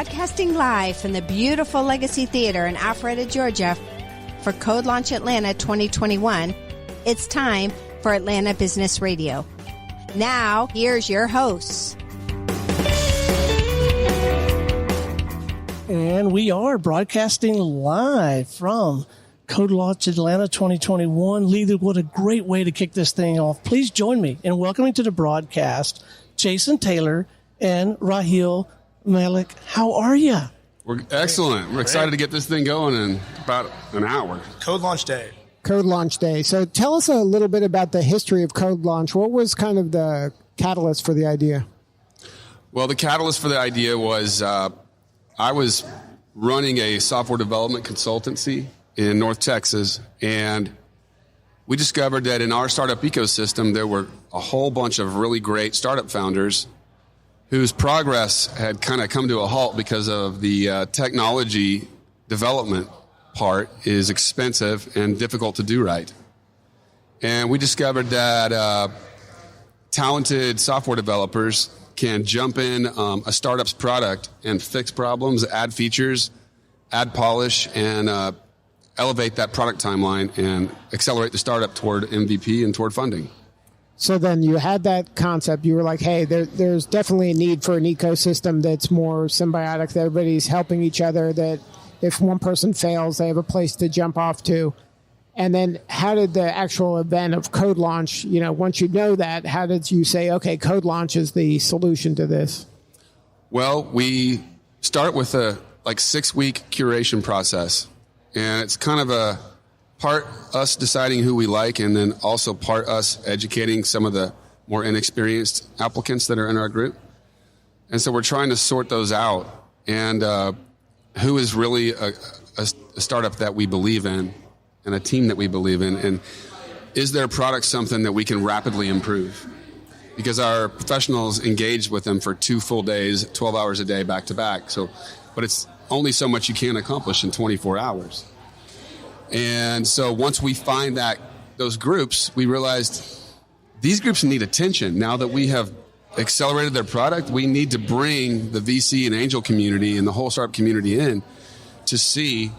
broadcasting live from the beautiful Legacy Theater in Alpharetta, Georgia for CodeLaunch Atlanta 2021. It's time for Atlanta Business Radio. Now, here's your hosts. And we are broadcasting live from CodeLaunch Atlanta 2021. Lee, what a great way to kick this thing off. Please join me in welcoming to the broadcast Jason Taylor and Raheel Malik. How are you? We're excellent. We're excited to get this thing going in about an hour. CodeLaunch Day. CodeLaunch Day. So tell us a little bit about the history of CodeLaunch. What was kind of the catalyst for the idea? Well, the catalyst for the idea was I was running a software development consultancy in North Texas, and we discovered that in our startup ecosystem, there were a whole bunch of really great startup founders whose progress had kind of come to a halt because of the technology development part is expensive and difficult to do right. And we discovered that talented software developers can jump in a startup's product and fix problems, add features, add polish, and elevate that product timeline and accelerate the startup toward MVP and toward funding. So then you had that concept. You were like, hey, there's definitely a need for an ecosystem that's more symbiotic, that everybody's helping each other, that if one person fails, they have a place to jump off to. And then how did the actual event of CodeLaunch, once you know that, how did you say, okay, CodeLaunch is the solution to this? Well, we start with a 6-week curation process. And it's kind of a part us deciding who we like, and then also part us educating some of the more inexperienced applicants that are in our group. And so we're trying to sort those out, and who is really a startup that we believe in and a team that we believe in, and is their product something that we can rapidly improve? Because our professionals engage with them for 2 full days, 12 hours a day, back to back. But it's only so much you can accomplish in 24 hours. And so once we find those groups, we realized these groups need attention. Now that we have accelerated their product, we need to bring the VC and angel community and the whole startup community in to see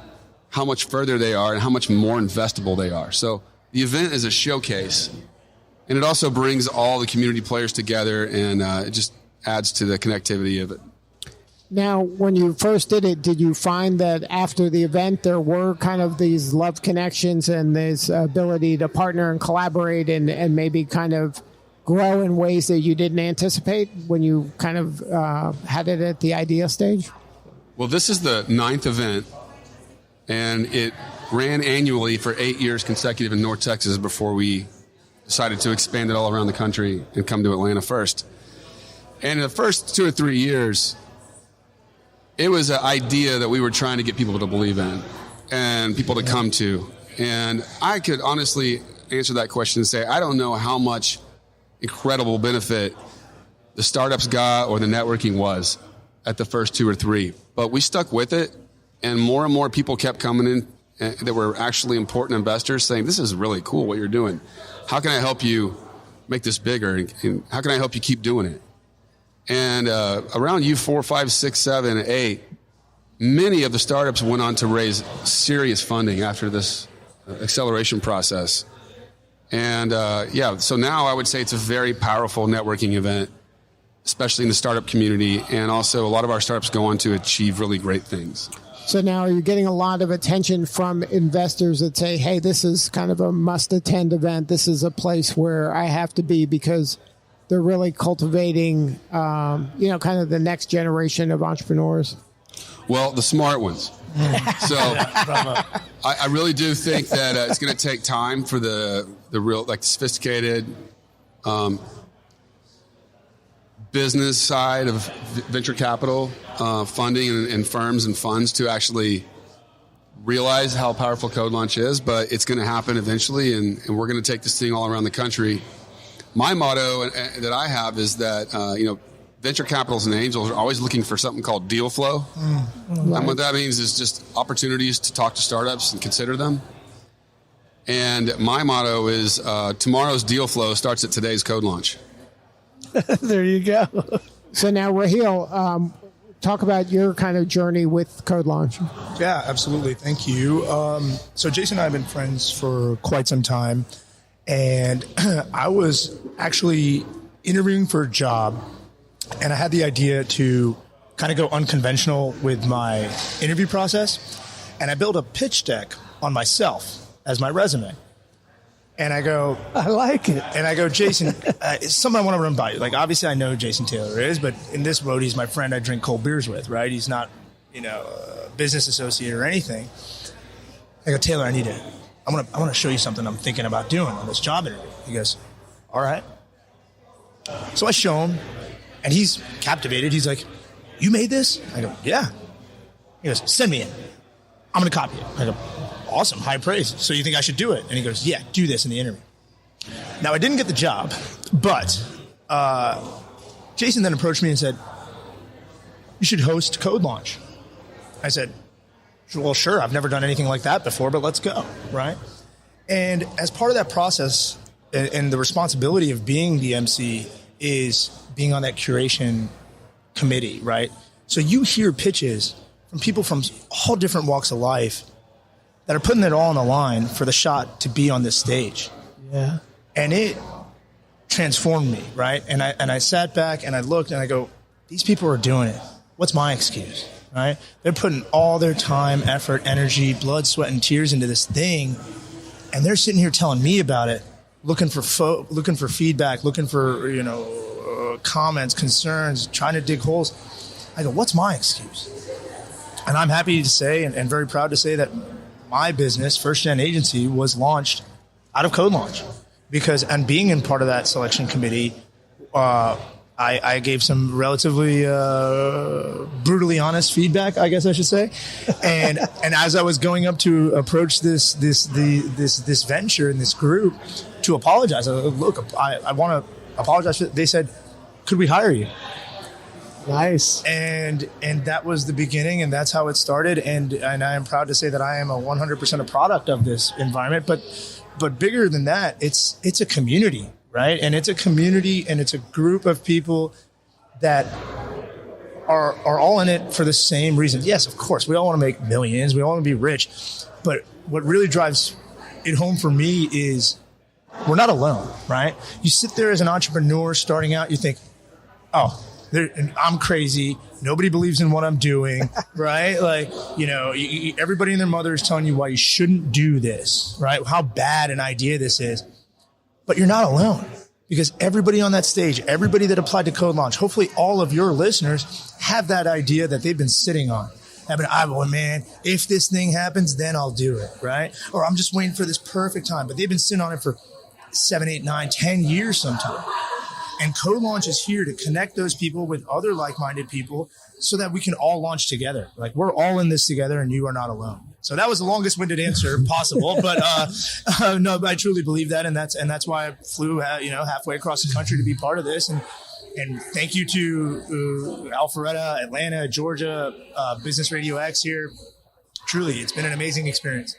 how much further they are and how much more investable they are. So the event is a showcase, and it also brings all the community players together, and it just adds to the connectivity of it. Now, when you first did it, did you find that after the event there were kind of these love connections and this ability to partner and collaborate and maybe kind of grow in ways that you didn't anticipate when you kind of had it at the idea stage? Well, this is the 9th event, and it ran annually for 8 years consecutive in North Texas before we decided to expand it all around the country and come to Atlanta first. And in the first 2 or 3 years, it was an idea that we were trying to get people to believe in and people to come to. And I could honestly answer that question and say, I don't know how much incredible benefit the startups got or the networking was at the first 2 or 3. But we stuck with it, and more people kept coming in that were actually important investors saying, this is really cool what you're doing. How can I help you make this bigger? And how can I help you keep doing it? And around U4, 5, 6, 7, 8, many of the startups went on to raise serious funding after this acceleration process. And so now I would say it's a very powerful networking event, especially in the startup community. And also a lot of our startups go on to achieve really great things. So now are you getting a lot of attention from investors that say, hey, this is kind of a must-attend event. This is a place where I have to be because they're really cultivating, kind of the next generation of entrepreneurs? Well, the smart ones. So I really do think that it's going to take time for the real, sophisticated business side of venture capital funding and firms and funds to actually realize how powerful CodeLaunch is. But it's going to happen eventually, and we're going to take this thing all around the country. My motto that I have is that, venture capitals and angels are always looking for something called deal flow. And what that means is just opportunities to talk to startups and consider them. And my motto is tomorrow's deal flow starts at today's CodeLaunch. There you go. So now, Raheel, talk about your kind of journey with CodeLaunch. Yeah, absolutely. Thank you. So Jason and I have been friends for quite some time, and I was actually interviewing for a job, and I had the idea to kind of go unconventional with my interview process, and I built a pitch deck on myself as my resume. And I go, I like it. And I go, Jason, it's something I want to run by you. Like, obviously, I know who Jason Taylor is, but in this road, he's my friend I drink cold beers with, right? He's not, a business associate or anything. I go, Taylor, I want to show you something I'm thinking about doing on this job interview. He goes, all right. So I show him, and he's captivated. He's like, you made this? I go, yeah. He goes, send me in. I'm going to copy it. I go, awesome, high praise. So you think I should do it? And he goes, yeah, do this in the interview. Now, I didn't get the job, but Jason then approached me and said, you should host CodeLaunch. I said, well, sure, I've never done anything like that before, but let's go, right? And as part of that process, and the responsibility of being the MC is being on that curation committee, right? So you hear pitches from people from all different walks of life that are putting it all on the line for the shot to be on this stage. Yeah. And it transformed me, right? And I sat back and I looked and I go, these people are doing it. What's my excuse, right? They're putting all their time, effort, energy, blood, sweat, and tears into this thing, and they're sitting here telling me about it, looking for feedback, looking for comments, concerns, trying to dig holes. I go, what's my excuse? And I'm happy to say, and very proud to say, that my business, First Gen Agency, was launched out of CodeLaunch. And being in part of that selection committee, I gave some relatively brutally honest feedback, I guess I should say. And as I was going up to approach this venture and this group to apologize, I was like, look, I want to apologize. They said, could we hire you? Nice. And that was the beginning, and that's how it started. And I am proud to say that I am 100% a product of this environment. But bigger than that, it's a community, right? And it's a community, and it's a group of people that are all in it for the same reason. Yes, of course, we all want to make millions. We all want to be rich. But what really drives it home for me is we're not alone, right? You sit there as an entrepreneur starting out, you think, oh, I'm crazy. Nobody believes in what I'm doing, right? Like, everybody and their mother is telling you why you shouldn't do this, right? How bad an idea this is. But you're not alone, because everybody on that stage, everybody that applied to CodeLaunch, hopefully all of your listeners have that idea that they've been sitting on. Man, if this thing happens, then I'll do it, right? Or I'm just waiting for this perfect time. But they've been sitting on it for 7, 8, 9, 10 years sometimes. And CodeLaunch is here to connect those people with other like-minded people so that we can all launch together. Like, we're all in this together, and you are not alone. So that was the longest-winded answer possible, but no, I truly believe that, and that's why I flew halfway across the country to be part of this. And thank you to Alpharetta, Atlanta, Georgia, Business RadioX here. Truly, it's been an amazing experience.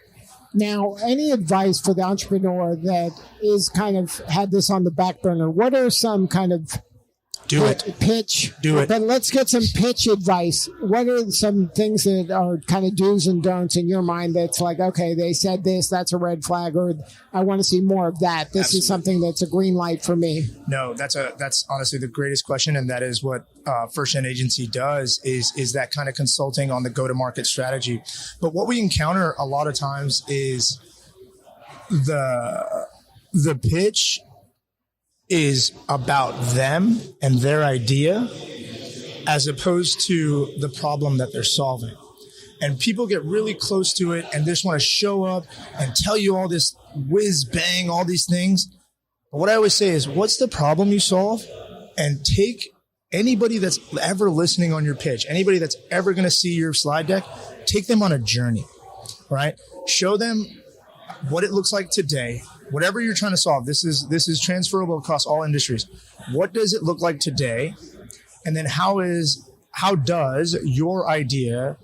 Now, any advice for the entrepreneur that is kind of had this on the back burner? What are some kind of pitch? Do it. But let's get some pitch advice. What are some things that are kind of do's and don'ts in your mind that's like, okay, they said this, that's a red flag, or I want to see more of that. This Absolutely. Is something that's a green light for me. No, that's honestly the greatest question, and that is what First Gen Agency does is that kind of consulting on the go-to-market strategy. But what we encounter a lot of times is the pitch is about them and their idea as opposed to the problem that they're solving. And people get really close to it and just want to show up and tell you all this whiz bang, all these things. But what I always say is, what's the problem you solve? And take anybody that's ever listening on your pitch, anybody that's ever going to see your slide deck, take them on a journey, right? Show them what it looks like today. Whatever you're trying to solve, this is transferable across all industries. What does it look like today? And then how does your idea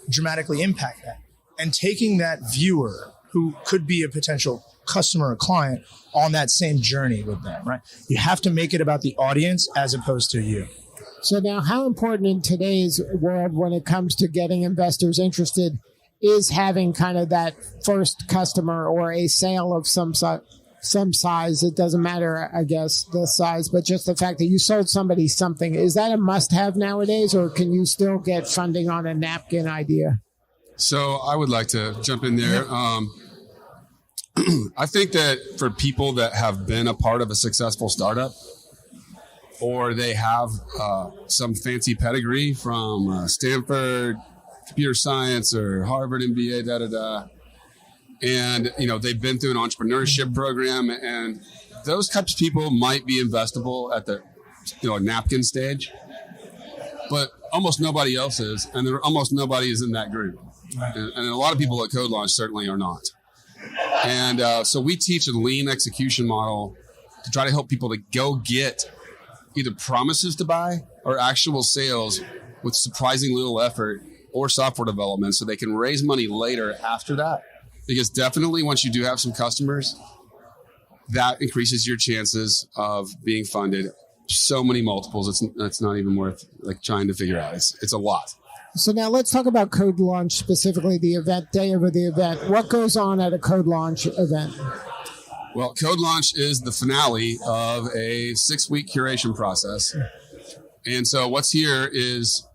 dramatically impact that? And taking that viewer who could be a potential customer or client on that same journey with them, right? You have to make it about the audience as opposed to you. So now, how important in today's world when it comes to getting investors interested is having kind of that first customer or a sale of some size? It doesn't matter, I guess, the size, but just the fact that you sold somebody something. Is that a must-have nowadays, or can you still get funding on a napkin idea? So I would like to jump in there. I think that for people that have been a part of a successful startup, or they have some fancy pedigree from Stanford, computer science, or Harvard MBA, and they've been through an entrepreneurship program, and those types of people might be investable at the napkin stage, but almost nobody else is, and almost nobody is in that group. And a lot of people at CodeLaunch certainly are not. And so we teach a lean execution model to try to help people to go get either promises to buy or actual sales with surprising little effort or software development, so they can raise money later after that. Because definitely once you do have some customers, that increases your chances of being funded so many multiples. It's not even worth trying to figure out. It's a lot. So now let's talk about CodeLaunch, specifically the event, day of the event. What goes on at a CodeLaunch event? Well, CodeLaunch is the finale of a 6-week curation process. And so what's here is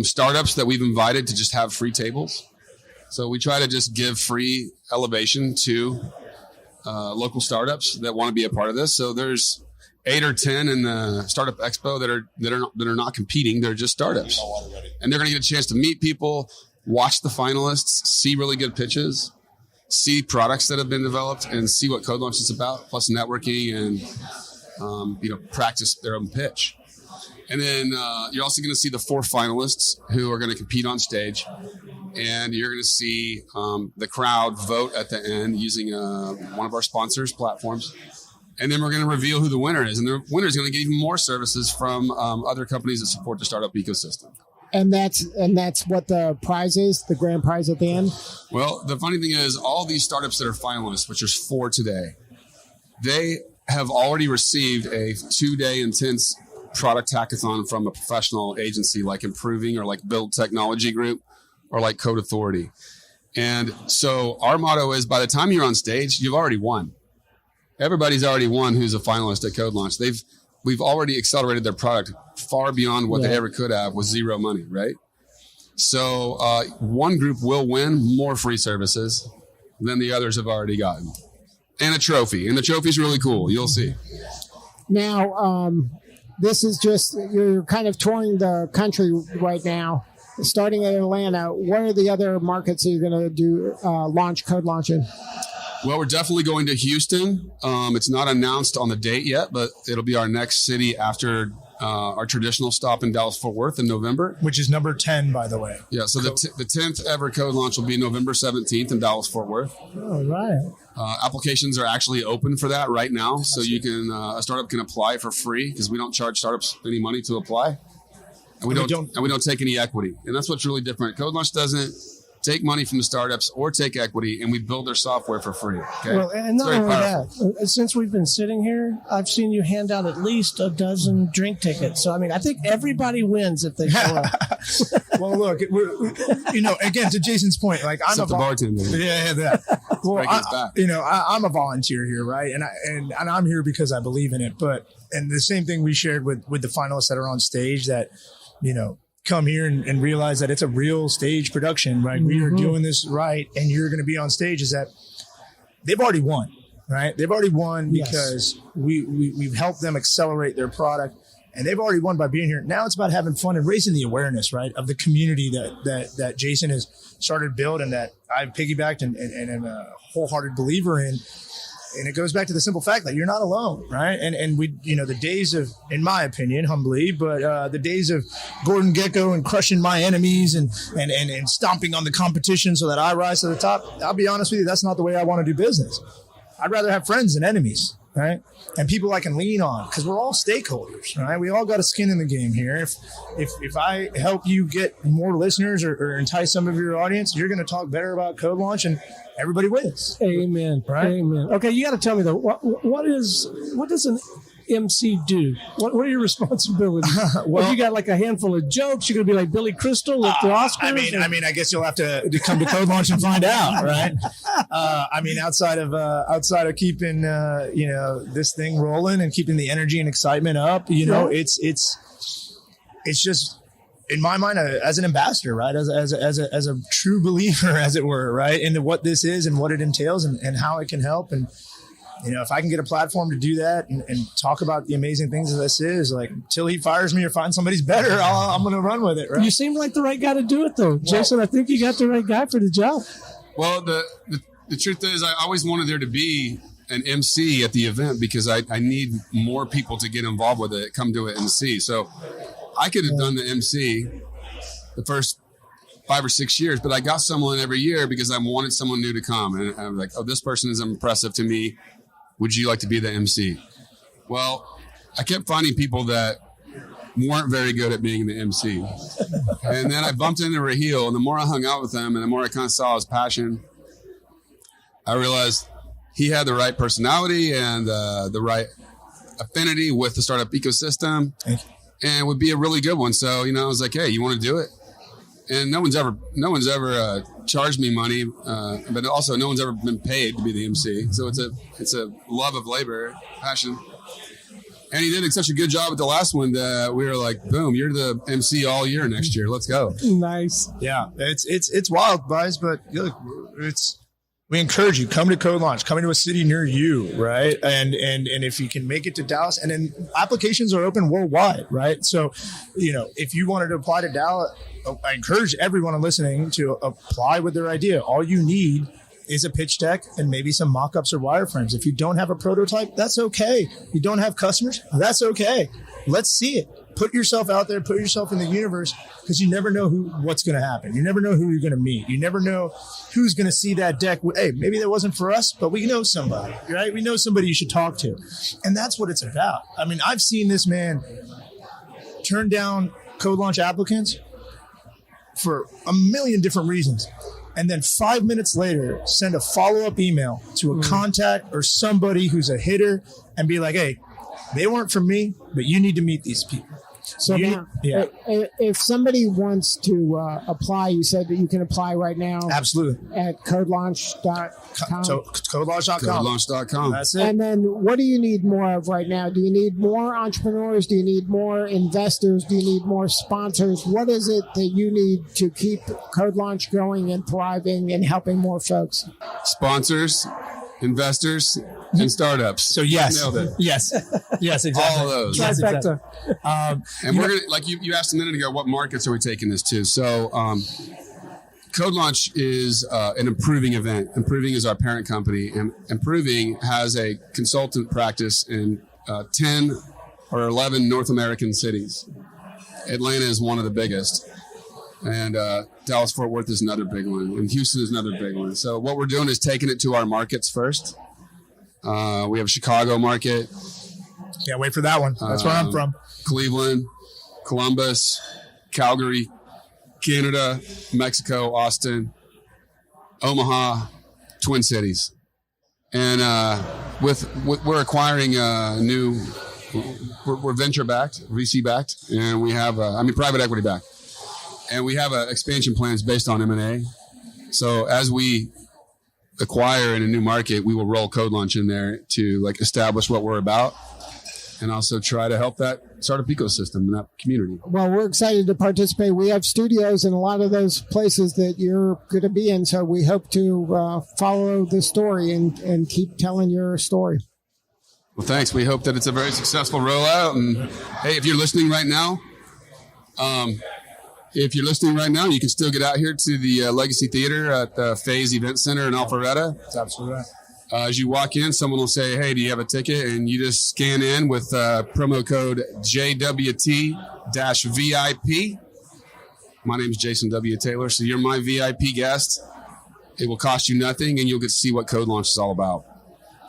startups that we've invited to just have free tables. So we try to just give free elevation to local startups that want to be a part of this. So there's 8 or 10 in the Startup Expo that are not competing. They're just startups. And they're going to get a chance to meet people, watch the finalists, see really good pitches, see products that have been developed, and see what CodeLaunch is about, plus networking and practice their own pitch. And then you're also going to see the 4 finalists who are going to compete on stage. And you're going to see the crowd vote at the end using one of our sponsors' platforms. And then we're going to reveal who the winner is. And the winner is going to get even more services from other companies that support the startup ecosystem. And that's what the prize is, the grand prize at the end? Well, the funny thing is, all these startups that are finalists, which there's 4 today, they have already received a 2-day intense product hackathon from a professional agency like Improving or like Build Technology Group or like Code Authority. And so our motto is, by the time you're on stage, you've already won. Everybody's already won who's a finalist at CodeLaunch. We've already accelerated their product far beyond what they ever could have with zero money, right? So one group will win more free services than the others have already gotten. And a trophy. And the trophy's really cool. You'll see. Now, this is just, you're kind of touring the country right now, starting in Atlanta. What are the other markets that you're going to do launch CodeLaunch in? Well, we're definitely going to Houston. It's not announced on the date yet, but it'll be our next city after our traditional stop in Dallas-Fort Worth in November. Which is number 10, by the way. Yeah, so the 10th ever CodeLaunch will be November 17th in Dallas-Fort Worth. Oh, right. Applications are actually open for that right now, so you can a startup can apply for free because we don't charge startups any money to apply, and we don't take any equity, and that's what's really different. CodeLaunch doesn't take money from the startups or take equity, and we build their software for free. Okay? Well, and not only that, since we've been sitting here, I've seen you hand out at least a dozen drink tickets. So, I mean, I think everybody wins if they show up. Well, look, again, to Jason's point, like I'm Except the bartender. Yeah, that. Well, Breaking his back. I'm a volunteer here, right? And I'm here because I believe in it. And the same thing we shared with the finalists that are on stage that, come here and realize that it's a real stage production, right? We are doing this right, and you're going to be on stage. Is that they've already won, right? They've already won because we've helped them accelerate their product, and they've already won by being here. Now it's about having fun and raising the awareness, right, of the community that Jason has started to build and that I've piggybacked and am a wholehearted believer in. And it goes back to the simple fact that you're not alone, right? And we, the days of, in my opinion, humbly, but the days of Gordon Gekko and crushing my enemies and stomping on the competition so that I rise to the top, I'll be honest with you, that's not the way I want to do business. I'd rather have friends than enemies, right? And people I can lean on, because we're all stakeholders, right? We all got a skin in the game here. If I help you get more listeners or entice some of your audience, you're going to talk better about CodeLaunch and everybody wins. Amen. Right? Amen. Okay, you got to tell me though, what does an MC do? What are your responsibilities? Well, you got like a handful of jokes. You're going to be like Billy Crystal at the Oscars? I mean, I guess you'll have to come to CodeLaunch and find out, right? I mean, outside of keeping this thing rolling and keeping the energy and excitement up, it's just, in my mind, as an ambassador, right? As a true believer, as it were, right? Into what this is and what it entails and how it can help. And, if I can get a platform to do that and talk about the amazing things that this is, like, until he fires me or finds somebody's better, I'm going to run with it, right? You seem like the right guy to do it, though. Jason, I think you got the right guy for the job. Well, the truth is, I always wanted there to be an MC at the event because I need more people to get involved with it, come to it and see. So I could have done the MC the first 5 or 6 years, but I got someone every year because I wanted someone new to come. And I'm like, oh, this person is impressive to me. Would you like to be the MC? Well, I kept finding people that weren't very good at being the MC. And then I bumped into Raheel, and the more I hung out with him and the more I kind of saw his passion, I realized he had the right personality and the right affinity with the startup ecosystem. Thank you. And would be a really good one. So, I was like, hey, you want to do it? And no one's ever charged me money, but also no one's ever been paid to be the MC. So it's a love of labor, passion. And he did such a good job at the last one that we were like, boom, you're the MC all year next year. Let's go. Nice. Yeah, it's wild, guys, but look, we encourage you, come to CodeLaunch, come into a city near you, right? And if you can make it to Dallas, and then applications are open worldwide, right? So, if you wanted to apply to Dallas, I encourage everyone listening to apply with their idea. All you need is a pitch deck and maybe some mock-ups or wireframes. If you don't have a prototype, that's okay. You don't have customers, that's okay. Let's see it. Put yourself out there, put yourself in the universe, because you never know what's going to happen. You never know who you're going to meet. You never know who's going to see that deck. Hey, maybe that wasn't for us, but we know somebody, right? We know somebody you should talk to. And that's what it's about. I mean, I've seen this man turn down CodeLaunch applicants for a million different reasons. And then 5 minutes later, send a follow-up email to a contact or somebody who's a hitter and be like, hey, they weren't for me, but you need to meet these people. So now, if somebody wants to apply, you said that you can apply right now. Absolutely. At CodeLaunch.com. CodeLaunch.com. That's it. And then what do you need more of right now? Do you need more entrepreneurs? Do you need more investors? Do you need more sponsors? What is it that you need to keep CodeLaunch going and thriving and helping more folks? Sponsors, investors, and startups. So yes, nailed it. yes, exactly. All of those. Yes, exactly. And we're gonna, like you asked a minute ago, what markets are we taking this to? So CodeLaunch is an improving event. Improving is our parent company, and Improving has a consultant practice in 10 or 11 North American cities. Atlanta is one of the biggest. And Dallas-Fort Worth is another big one. And Houston is another big one. So what we're doing is taking it to our markets first. We have a Chicago market. Can't wait for that one. That's where I'm from. Cleveland, Columbus, Calgary, Canada, Mexico, Austin, Omaha, Twin Cities. And we're acquiring we're venture-backed, VC-backed, and we have, private equity-backed. And we have expansion plans based on M&A. So as we acquire in a new market, we will roll CodeLaunch in there to establish what we're about and also try to help that startup ecosystem in that community. Well, we're excited to participate. We have studios in a lot of those places that you're going to be in, so we hope to follow the story and keep telling your story. Well, thanks. We hope that it's a very successful rollout. And hey, if you're listening right now, you can still get out here to the Legacy Theater at the FaZe Event Center in Alpharetta. That's absolutely right. As you walk in, someone will say, hey, do you have a ticket? And you just scan in with promo code JWT-VIP. My name is Jason W. Taylor, so you're my VIP guest. It will cost you nothing, and you'll get to see what CodeLaunch is all about.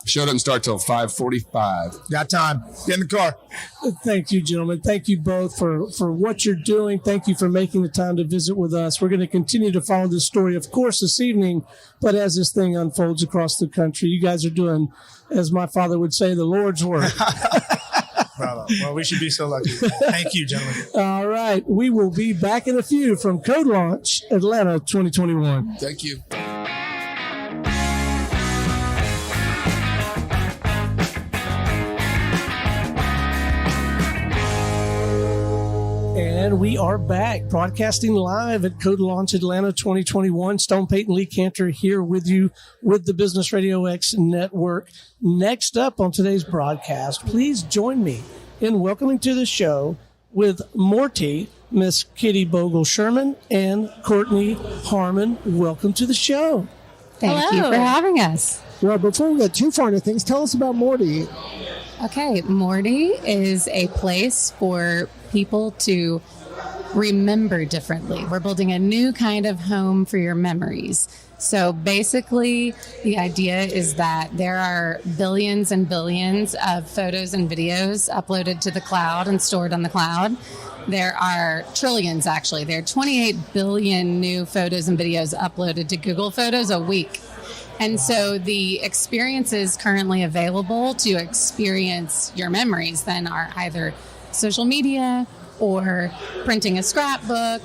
The show doesn't start till 5:45. Got time. Get in the car. Thank you, gentlemen. Thank you both for what you're doing. Thank you for making the time to visit with us. We're going to continue to follow this story, of course, this evening, but as this thing unfolds across the country, you guys are doing, as my father would say, the Lord's work. Well, we should be so lucky. Thank you, gentlemen. All right. We will be back in a few from CodeLaunch Atlanta 2021. Thank you. And we are back, broadcasting live at CodeLaunch Atlanta 2021. Stone Payton Lee Cantor here with you with the Business RadioX Network. Next up on today's broadcast, please join me in welcoming to the show with Morty, Miss Kitty Bogle-Sherman, and Courtney Harmon. Welcome to the show. Thank you for having us. Well, before we get too far into things, tell us about Morty. Okay, Morty is a place for people to remember differently. We're building a new kind of home for your memories. So basically, the idea is that there are billions and billions of photos and videos uploaded to the cloud and stored on the cloud. There are trillions, actually. There are 28 billion new photos and videos uploaded to Google Photos a week. And so the experiences currently available to experience your memories then are either social media or printing a scrapbook,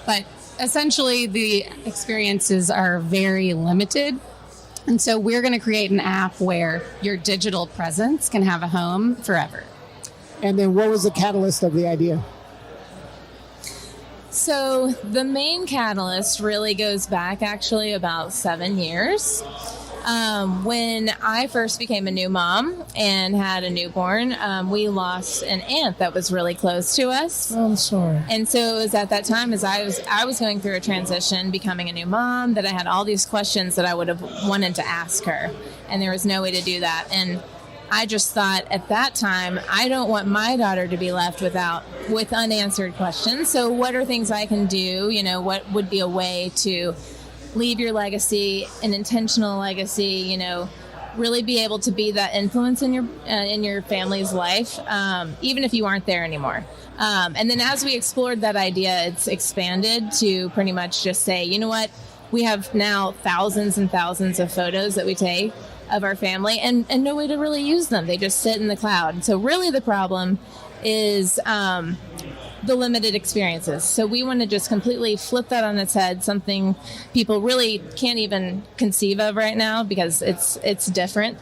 but essentially the experiences are very limited. And so we're going to create an app where your digital presence can have a home forever. And then what was the catalyst of the idea? So the main catalyst really goes back actually about 7 years. When I first became a new mom and had a newborn, we lost an aunt that was really close to us. I'm sorry. And so it was at that time as I was going through a transition, becoming a new mom, that I had all these questions that I would have wanted to ask her. And there was no way to do that. And I just thought at that time, I don't want my daughter to be left with unanswered questions. So what are things I can do? You know, what would be a way to leave your legacy, an intentional legacy, you know, really be able to be that influence in your family's life, even if you aren't there anymore. And then as we explored that idea, it's expanded to pretty much just say, you know what, we have now thousands and thousands of photos that we take of our family and no way to really use them. They just sit in the cloud. So really the problem is the limited experiences. So we want to just completely flip that on its head, something people really can't even conceive of right now because it's different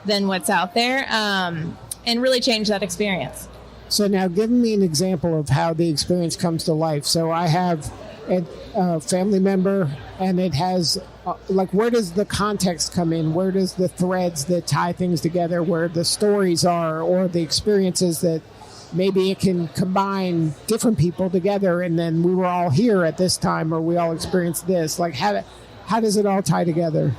than what's out there, and really change that experience. So now give me an example of how the experience comes to life. So I have a family member and it has where does the context come in? Where does the threads that tie things together, where the stories are, or the experiences that maybe it can combine different people together, and then we were all here at this time, or we all experienced this. Like, how does it all tie together?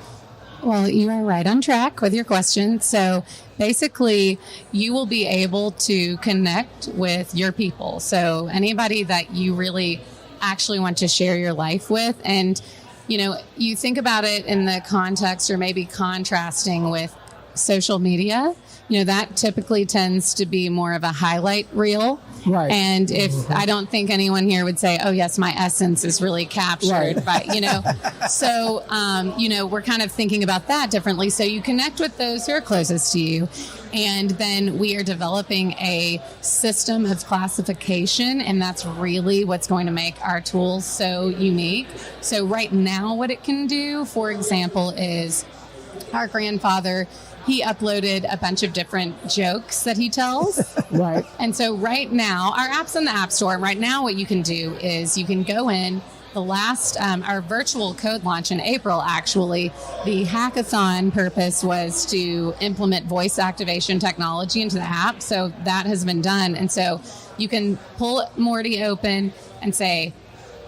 Well, you are right on track with your question. So basically, you will be able to connect with your people. So anybody that you really actually want to share your life with. And, you know, you think about it in the context or maybe contrasting with social media. You know, that typically tends to be more of a highlight reel. Right. And if I don't think anyone here would say, oh, yes, my essence is really captured. Right. But, you know, so, you know, we're kind of thinking about that differently. So you connect with those who are closest to you. And then we are developing a system of classification. And that's really what's going to make our tools so unique. So right now, what it can do, for example, is our grandfather, he uploaded a bunch of different jokes that he tells. Right. And so right now, our app's in the App Store. Right now, what you can do is you can go in. The last, our virtual code launch in April, actually, the hackathon purpose was to implement voice activation technology into the app. So that has been done. And so you can pull Morty open and say,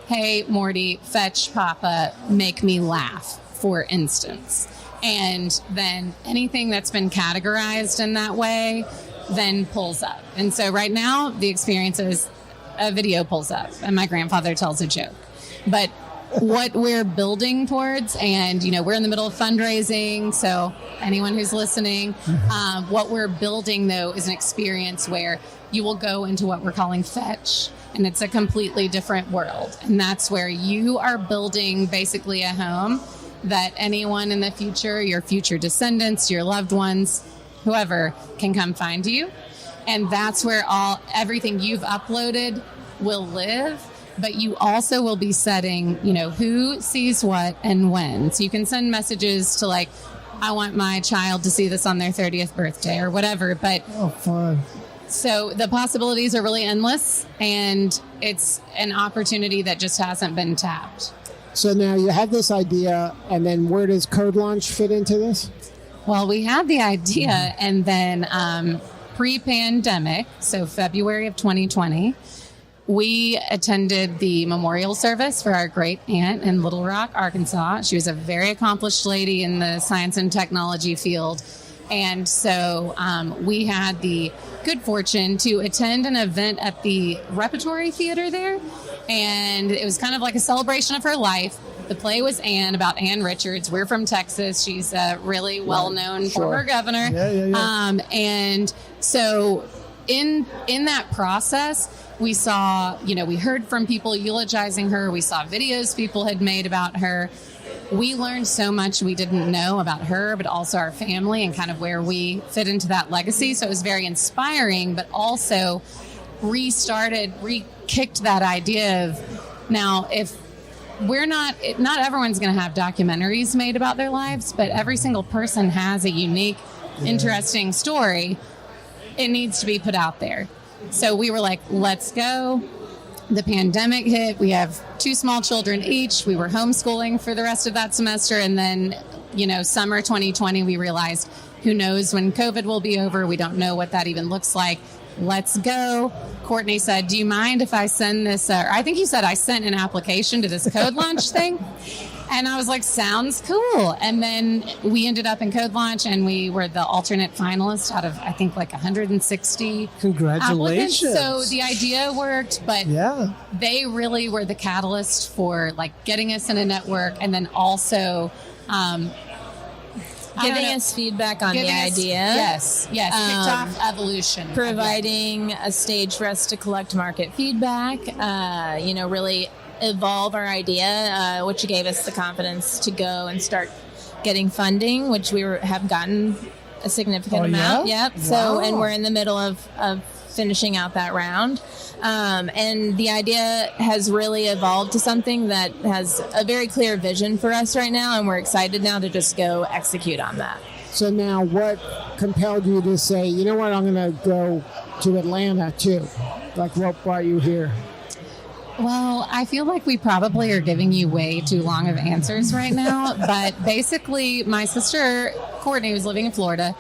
hey, Morty, fetch Papa, make me laugh, for instance. And then anything that's been categorized in that way then pulls up. And so right now, the experience is a video pulls up and my grandfather tells a joke. But what we're building towards, and, you know, we're in the middle of fundraising, so anyone who's listening, what we're building, though, is an experience where you will go into what we're calling fetch, and it's a completely different world. And that's where you are building basically a home that anyone in the future, your future descendants, your loved ones, whoever, can come find you. And that's where everything you've uploaded will live. But you also will be setting, who sees what and when. So you can send messages to like, I want my child to see this on their 30th birthday or whatever. But fun. So the possibilities are really endless, and it's an opportunity that just hasn't been tapped. So now you have this idea, and then where does CodeLaunch fit into this? Well, we had the idea, and then pre-pandemic, so February of 2020, we attended the memorial service for our great aunt in Little Rock, Arkansas. She was a very accomplished lady in the science and technology field. And so we had the good fortune to attend an event at the Repertory Theater there. And it was kind of like a celebration of her life. The play was Anne, about Anne Richards. We're from Texas. She's really well-known former governor. Yeah. And so in that process, we saw, we heard from people eulogizing her. We saw videos people had made about her. We learned so much we didn't know about her, but also our family and kind of where we fit into that legacy. So it was very inspiring, but also re-kicked that idea of, now, if we're not everyone's going to have documentaries made about their lives, but every single person has a unique, interesting story. It needs to be put out there. So we were like, let's go. The pandemic hit. We have 2 small children each. We were homeschooling for the rest of that semester. And then, summer 2020, we realized, who knows when COVID will be over? We don't know what that even looks like. Let's go. Courtney said, do you mind if I send this? I think you said I sent an application to this CodeLaunch thing. And I was like, sounds cool. And then we ended up in CodeLaunch, and we were the alternate finalist out of, I think, like 160 Congratulations. applicants. So the idea worked, but they really were the catalyst for like getting us in a network, and then also giving us feedback on the idea. Yes. Kicked off evolution. Providing a stage for us to collect market feedback, really evolve our idea, which gave us the confidence to go and start getting funding, which we have gotten a significant amount. Yep. Wow. So, and we're in the middle of finishing out that round. And the idea has really evolved to something that has a very clear vision for us right now, and we're excited now to just go execute on that. So now what compelled you to say, you know what, I'm going to go to Atlanta too? Like, what brought you here? Well, I feel like we probably are giving you way too long of answers right now. But basically, my sister, Courtney, was living in Florida.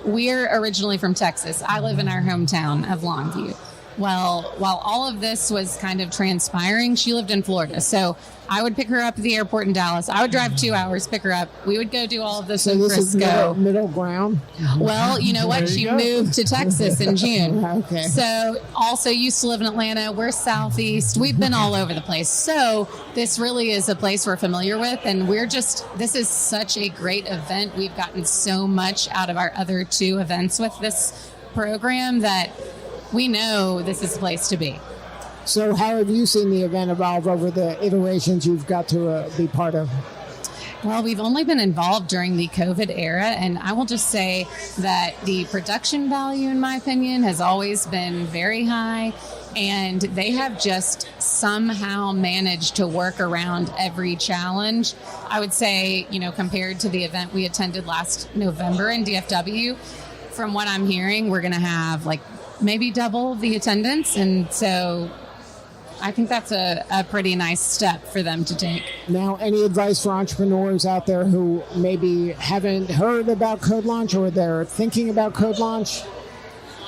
We're originally from Texas. I live in our hometown of Longview. Well, while all of this was kind of transpiring, she lived in Florida. So I would pick her up at the airport in Dallas. I would drive 2 hours, pick her up. We would go do all of this in Frisco. This is middle ground? Well, you know what? She moved to Texas in June. Okay. So also used to live in Atlanta. We're Southeast. We've been all over the place. So this really is a place we're familiar with. And this is such a great event. We've gotten so much out of our other 2 events with this program that we know this is the place to be. So how have you seen the event evolve over the iterations you've got to be part of? Well, we've only been involved during the COVID era, and I will just say that the production value, in my opinion, has always been very high, and they have just somehow managed to work around every challenge. I would say, compared to the event we attended last November in DFW, from what I'm hearing, we're going to have maybe double the attendance, and so I think that's a pretty nice step for them to take. Now, any advice for entrepreneurs out there who maybe haven't heard about CodeLaunch or they're thinking about CodeLaunch?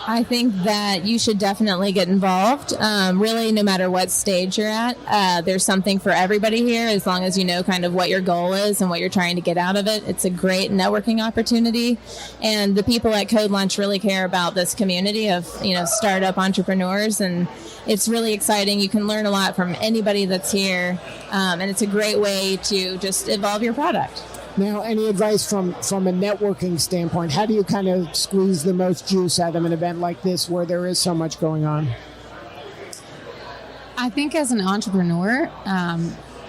I think that you should definitely get involved. Really, no matter what stage you're at, there's something for everybody here, as long as you know kind of what your goal is and what you're trying to get out of it. It's a great networking opportunity. And the people at CodeLaunch really care about this community of, startup entrepreneurs. And it's really exciting. You can learn a lot from anybody that's here. And it's a great way to just evolve your product. Now, any advice from a networking standpoint? How do you kind of squeeze the most juice out of an event like this where there is so much going on? I think as an entrepreneur,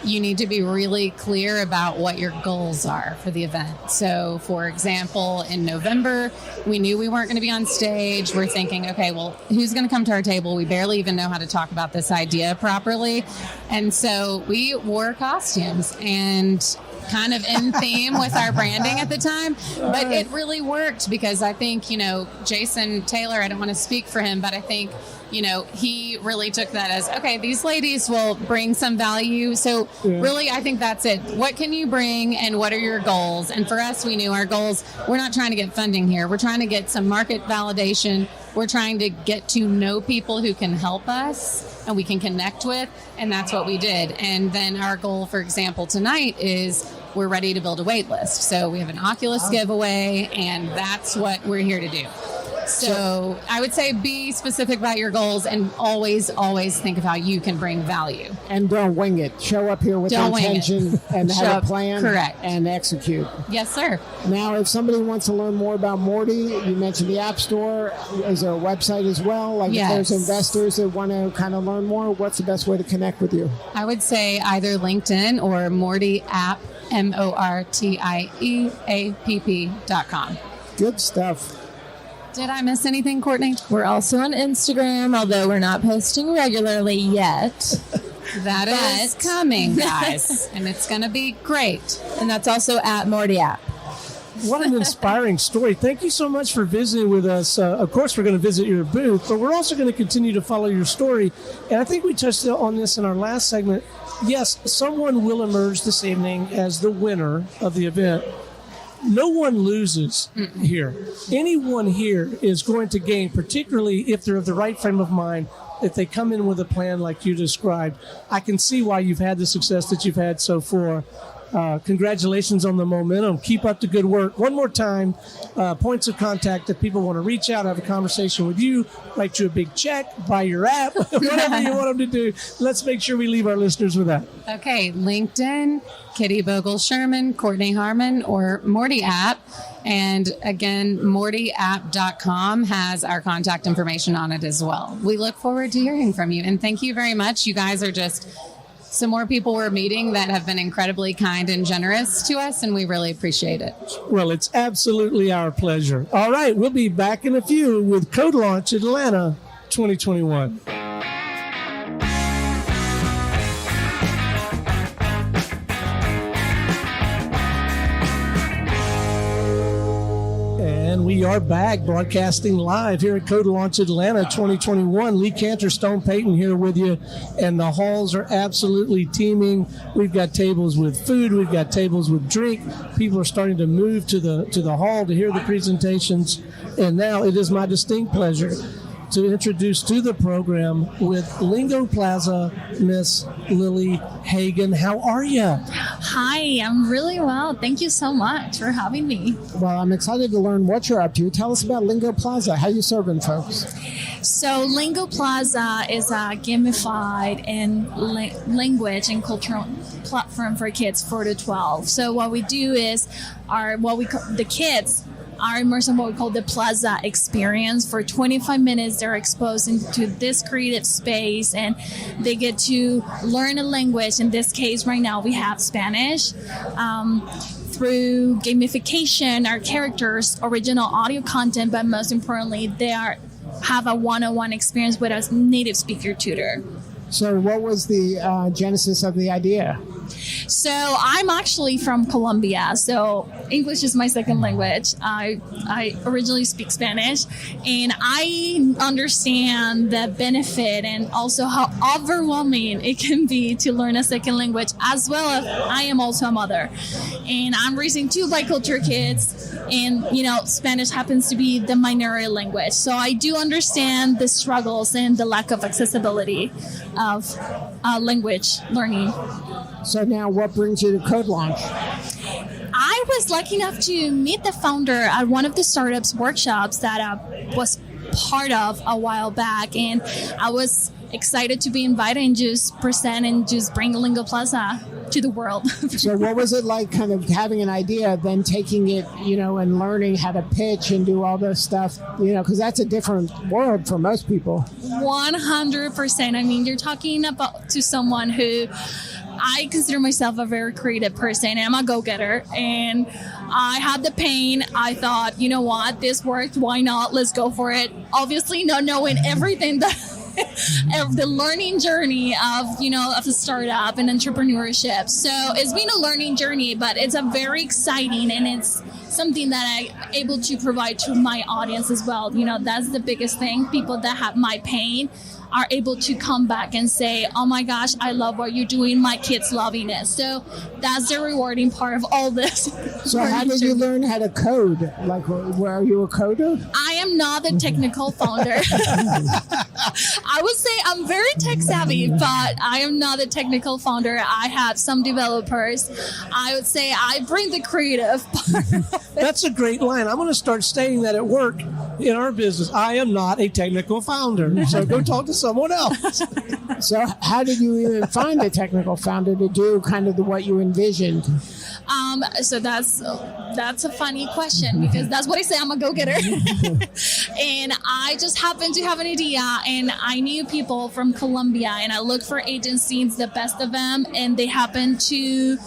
you need to be really clear about what your goals are for the event. So, for example, in November, we knew we weren't going to be on stage. We're thinking, okay, well, who's going to come to our table? We barely even know how to talk about this idea properly. And so we wore costumes and kind of in theme with our branding at the time, but it really worked because I think, Jason Taylor, I don't want to speak for him, but I think, he really took that as, okay, these ladies will bring some value. So really, I think that's it. What can you bring and what are your goals? And for us, we knew our goals, we're not trying to get funding here. We're trying to get some market validation. We're trying to get to know people who can help us and we can connect with. And that's what we did. And then our goal, for example, tonight is we're ready to build a wait list. So we have an Oculus giveaway, and that's what we're here to do. So I would say be specific about your goals and always think of how you can bring value. And don't wing it. Show up here with intention and have a plan. Correct. And execute. Yes, sir. Now, if somebody wants to learn more about Morty, you mentioned the App Store. Is there a website as well? Like if there's investors that want to kind of learn more, what's the best way to connect with you? I would say either LinkedIn or Morty App, MortieApp.com. Good stuff. Did I miss anything, Courtney? We're also on Instagram, although we're not posting regularly yet. That is coming, guys, and it's going to be great. And that's also at Morty App. What an inspiring story. Thank you so much for visiting with us. Of course, we're going to visit your booth, but we're also going to continue to follow your story. And I think we touched on this in our last segment. Yes, someone will emerge this evening as the winner of the event. No one loses here. Anyone here is going to gain, particularly if they're of the right frame of mind, if they come in with a plan like you described. I can see why you've had the success that you've had so far. Congratulations on the momentum. Keep up the good work. One more time, points of contact if people want to reach out, have a conversation with you, write you a big check, buy your app, whatever you want them to do. Let's make sure we leave our listeners with that. Okay, LinkedIn, Kitty Bogle-Sherman, Courtney Harmon, or Morty App. And again, MortyApp.com has our contact information on it as well. We look forward to hearing from you. And thank you very much. You guys are just some more people we're meeting that have been incredibly kind and generous to us, and we really appreciate it. Well, it's absolutely our pleasure. All right, we'll be back in a few with CodeLaunch Atlanta 2021. And we are back broadcasting live here at CodeLaunch Atlanta 2021. Lee Cantor, Stone Payton here with you, and the halls are absolutely teeming. We've got tables with food, we've got tables with drink. People are starting to move to the hall to hear the presentations, and now it is my distinct pleasure to introduce to the program with Lingo Plaza, Miss Lily Hagan. How are you? Hi, I'm really well. Thank you so much for having me. Well, I'm excited to learn what you're up to. Tell us about Lingo Plaza. How you serving folks? So Lingo Plaza is a gamified and language and cultural platform for kids 4 to 12. So what we do is the kids are immersed in what we call the Plaza experience. For 25 minutes, they're exposed into this creative space and they get to learn a language. In this case, right now, we have Spanish. Through gamification, our characters, original audio content, but most importantly, have a one-on-one experience with a native speaker tutor. So what was the genesis of the idea? So I'm actually from Colombia, so English is my second language. I originally speak Spanish, and I understand the benefit and also how overwhelming it can be to learn a second language, as well as I am also a mother. And I'm raising 2 bicultural kids, and, Spanish happens to be the minority language. So I do understand the struggles and the lack of accessibility of language learning. So now what brings you to CodeLaunch? I was lucky enough to meet the founder at one of the startups workshops that I was part of a while back, and I was excited to be invited and just present and just bring Lingo Plaza to the world. So what was it like kind of having an idea, then taking it, and learning how to pitch and do all this stuff, because that's a different world for most people. 100%. I mean, you're talking to someone who I consider myself a very creative person, and I'm a go-getter, and I had the pain. I thought, you know what, this worked, why not, let's go for it. Obviously not knowing everything that of the learning journey of the startup and entrepreneurship. So it's been a learning journey, but it's a very exciting, and it's something that I'm able to provide to my audience as well. That's the biggest thing. People that have my pain are able to come back and say, oh my gosh, I love what you're doing. My kid's loving it. So that's the rewarding part of all this. So how did you learn how to code? Like, were you a coder? I am not the technical founder. I would say I'm very tech savvy, but I am not the technical founder. I have some developers. I would say I bring the creative part. That's a great line. I'm going to start stating that at work in our business. I am not a technical founder. So go talk to someone else. So how did you even find a technical founder to do kind of what you envisioned? So that's a funny question, because that's what I say, I'm a go-getter. And I just happened to have an idea, and I knew people from Colombia, and I looked for agencies, the best of them, and they happened to,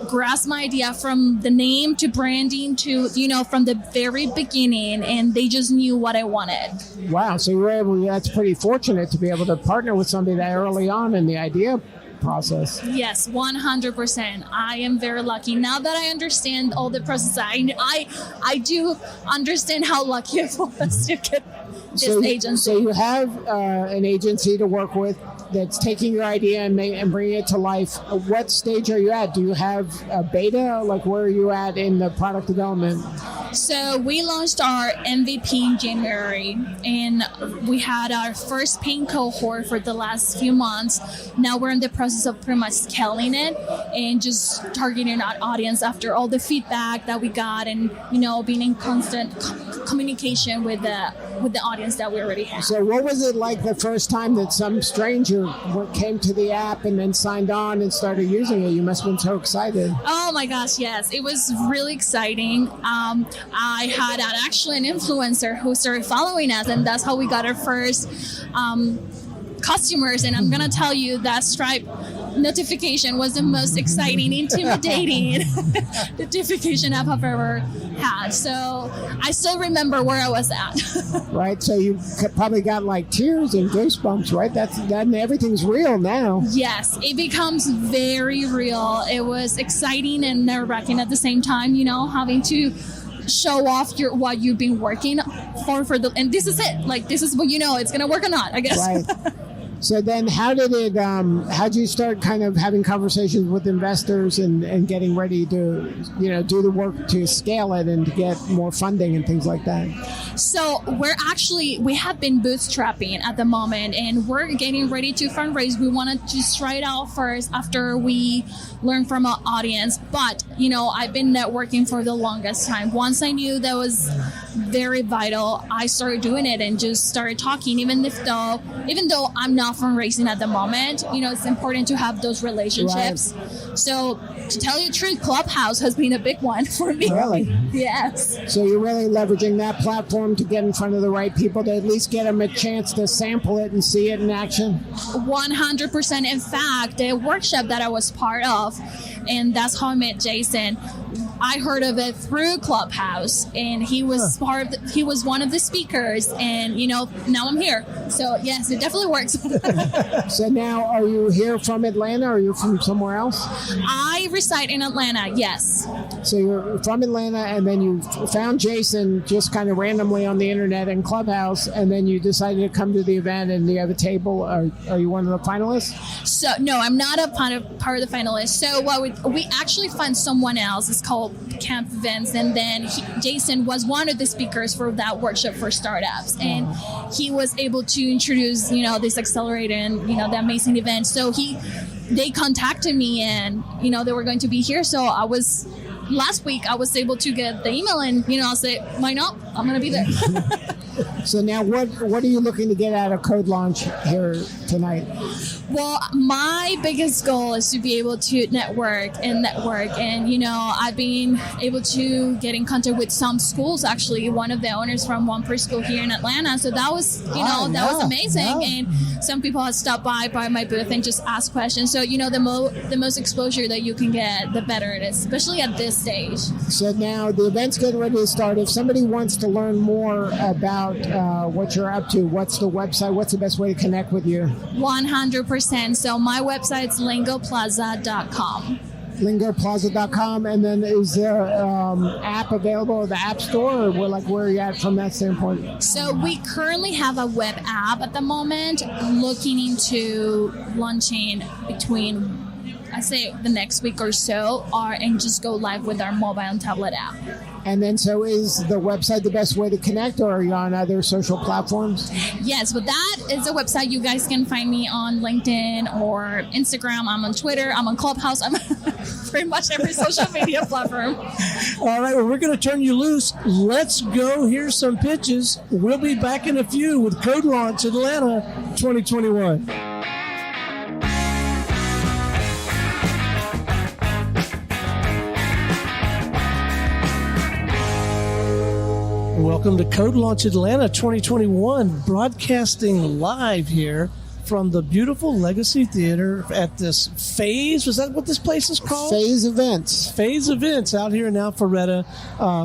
grasp my idea from the name to branding to, from the very beginning, and they just knew what I wanted. Wow. So you were able, that's pretty fortunate to be able to partner with somebody that early on in the idea process. Yes, 100%. I am very lucky. Now that I understand all the process, I do understand how lucky I was to get this agency. So you have an agency to work with that's taking your idea and bringing it to life. What stage are you at? Do you have a beta? Like, where are you at in the product development? So we launched our MVP in January, and we had our first paying cohort for the last few months. Now we're in the process of pretty much scaling it and just targeting our audience after all the feedback that we got, and being in constant communication with the audience that we already have. So what was it like the first time that some stranger came to the app and then signed on and started using it? You must have been so excited. Oh my gosh, yes. It was really exciting. I had actually an influencer who started following us, and that's how we got our first customers. And I'm going to tell you that Stripe notification was the most exciting, intimidating notification app I've ever had. So I still remember where I was at. Right. So you probably got like tears and goosebumps, right? That everything's real now. Yes, it becomes very real. It was exciting and nerve-wracking at the same time, having to show off what you've been working for and this is it. Like, this is what it's going to work or not, I guess. Right. So then how'd you start kind of having conversations with investors and getting ready to, do the work to scale it and to get more funding and things like that? So we have been bootstrapping at the moment, and we're getting ready to fundraise. We wanted to try it out first after we learn from our audience. But, I've been networking for the longest time. Once I knew that was very vital, I started doing it and just started talking, even though I'm not fundraising at the moment, it's important to have those relationships. Right. So to tell you the truth, Clubhouse has been a big one for me. Really? Yes. So you're really leveraging that platform to get in front of the right people, to at least get them a chance to sample it and see it in action? 100%. In fact, the workshop that I was part of, and that's how I met Jason, I heard of it through Clubhouse, and he was he was one of the speakers, and now I'm here. So yes, it definitely works. So now, are you here from Atlanta, or are you from somewhere else? I reside in Atlanta, yes. So you're from Atlanta, and then you found Jason just kind of randomly on the internet and Clubhouse, and then you decided to come to the event, and you have a table. Are you one of the finalists? So no, I'm not a part of the finalists. So what we actually find someone else. It's called Camp Events, and then Jason was one of the speakers for that workshop for startups, and he was able to introduce this accelerator and the amazing event. So they contacted me, and they were going to be here. So last week I was able to get the email, and I said, why not? I'm going to be there. So now what are you looking to get out of CodeLaunch here tonight? Well, my biggest goal is to be able to network. And, I've been able to get in contact with some schools, actually. One of the owners from one preschool here in Atlanta. So that was, that was amazing. Yeah. And some people have stopped by my booth and just asked questions. So, the most exposure that you can get, the better it is, especially at this stage. So now the event's getting ready to start. If somebody wants to learn more about what you're up to, what's the website? What's the best way to connect with you? 100%. So my website's lingoplaza.com. lingoplaza.com. And then is there app available at the App Store, or where are you at from that standpoint? So we currently have a web app at the moment, looking into launching between, I say, the next week or so, and just go live with our mobile and tablet app. And then, so is the website the best way to connect, or are you on other social platforms? Yes, but that is a website. You guys can find me on LinkedIn or Instagram. I'm on Twitter. I'm on Clubhouse. I'm pretty much every social media platform. All right, well, we're going to turn you loose. Let's go. Here's some pitches. We'll be back in a few with CodeLaunch Atlanta 2021. Welcome to CodeLaunch Atlanta 2021, broadcasting live here from the beautiful Legacy Theater at this Phase. Was that what this place is called? Phase Events. Phase Events out here in Alpharetta.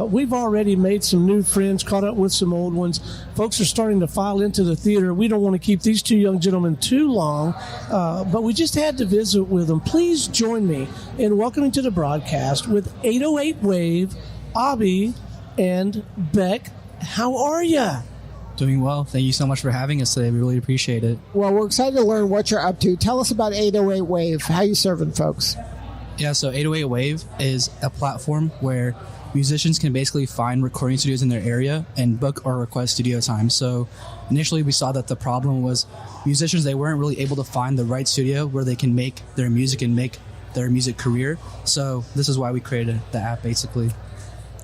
We've already made some new friends, caught up with some old ones. Folks are starting to file into the theater. We don't want to keep these two young gentlemen too long, but we just had to visit with them. Please join me in welcoming to the broadcast with 808 Wave, Abby, and Beck. How are ya? Doing well. Thank you so much for having us today. We really appreciate it. Well, we're excited to learn what you're up to. Tell us about 808 Wave. How you serving folks? Yeah, so 808 Wave is a platform where musicians can basically find recording studios in their area and book or request studio time. So initially we saw that the problem was musicians, they weren't really able to find the right studio where they can make their music and make their music career. So this is why we created the app, basically.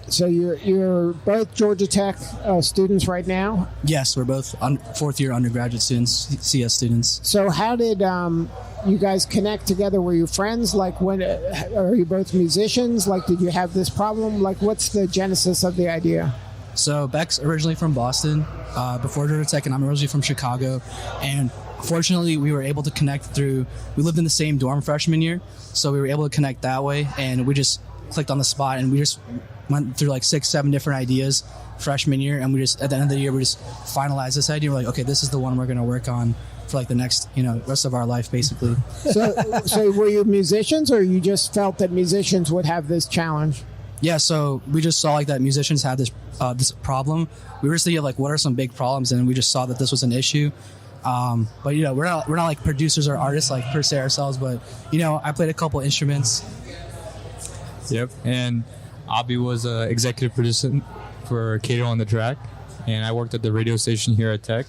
So you're both Georgia Tech students right now? Yes, we're both fourth-year undergraduate students, CS students. So how did you guys connect together? Were you friends? When are you both musicians? Did you have this problem? What's the genesis of the idea? So Beck's originally from Boston, before Georgia Tech, and I'm originally from Chicago. And fortunately, we were able to connect we lived in the same dorm freshman year, so we were able to connect that way, and we just clicked on the spot, and we just went through 6-7 different ideas freshman year, and we just at the end of the year we just finalized this idea. We're like, okay, this is the one we're going to work on for the next rest of our life, basically. So were you musicians, or you just felt that musicians would have this challenge? Yeah, so we just saw that musicians had this problem. We were just thinking what are some big problems, and we just saw that this was an issue. But we're not producers or artists per se ourselves, but I played a couple instruments. Yep, and Abby was an executive producer for Cato on the Track, and I worked at the radio station here at Tech.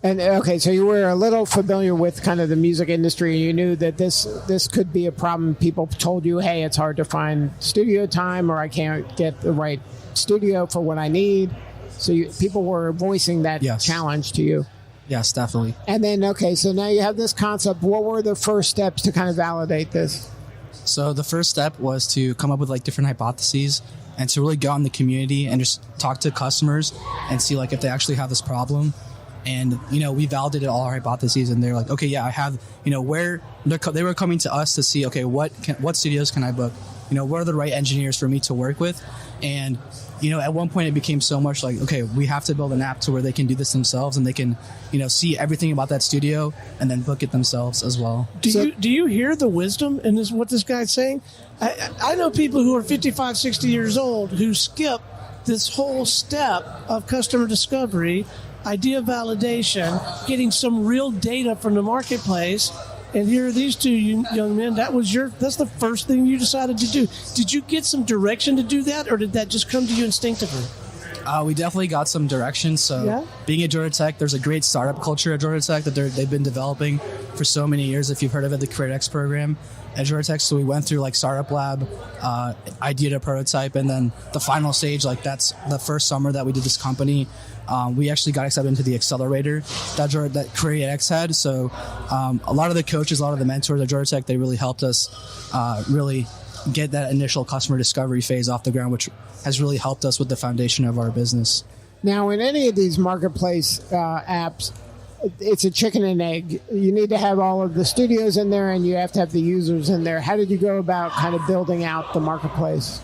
And okay, so you were a little familiar with kind of the music industry. You knew that this could be a problem. People told you, hey, it's hard to find studio time, or I can't get the right studio for what I need. So people were voicing that challenge to you. Yes, definitely. And then, okay, so now you have this concept. What were the first steps to kind of validate this? So the first step was to come up with different hypotheses and to really go out in the community and just talk to customers and see if they actually have this problem. And, we validated all our hypotheses, and they're like, okay, yeah, I have, where they were coming to us to see, okay, what studios can I book? What are the right engineers for me to work with? And, at one point it became so much okay, we have to build an app to where they can do this themselves, and they can, see everything about that studio and then book it themselves as well. Do you hear the wisdom in what this guy's saying? I know people who are 55, 60 years old who skip this whole step of customer discovery, idea validation, getting some real data from the marketplace. And here are these two young men. That's the first thing you decided to do. Did you get some direction to do that, or did that just come to you instinctively? We definitely got some direction. So being at Georgia Tech, there's a great startup culture at Georgia Tech that they've been developing for so many years. If you've heard of it, the CradX program at Georgia Tech. So we went through like startup lab, idea to prototype, and then the final stage, like that's the first summer that we did this company. We actually got accepted into the accelerator that CradX had. So a lot of the coaches, a lot of the mentors at Georgia Tech, they really helped us really get that initial customer discovery phase off the ground, which has really helped us with the foundation of our business. Now, in any of these marketplace apps, it's a chicken and egg. You need to have all of the studios in there, and you have to have the users in there. How did you go about kind of building out the marketplace?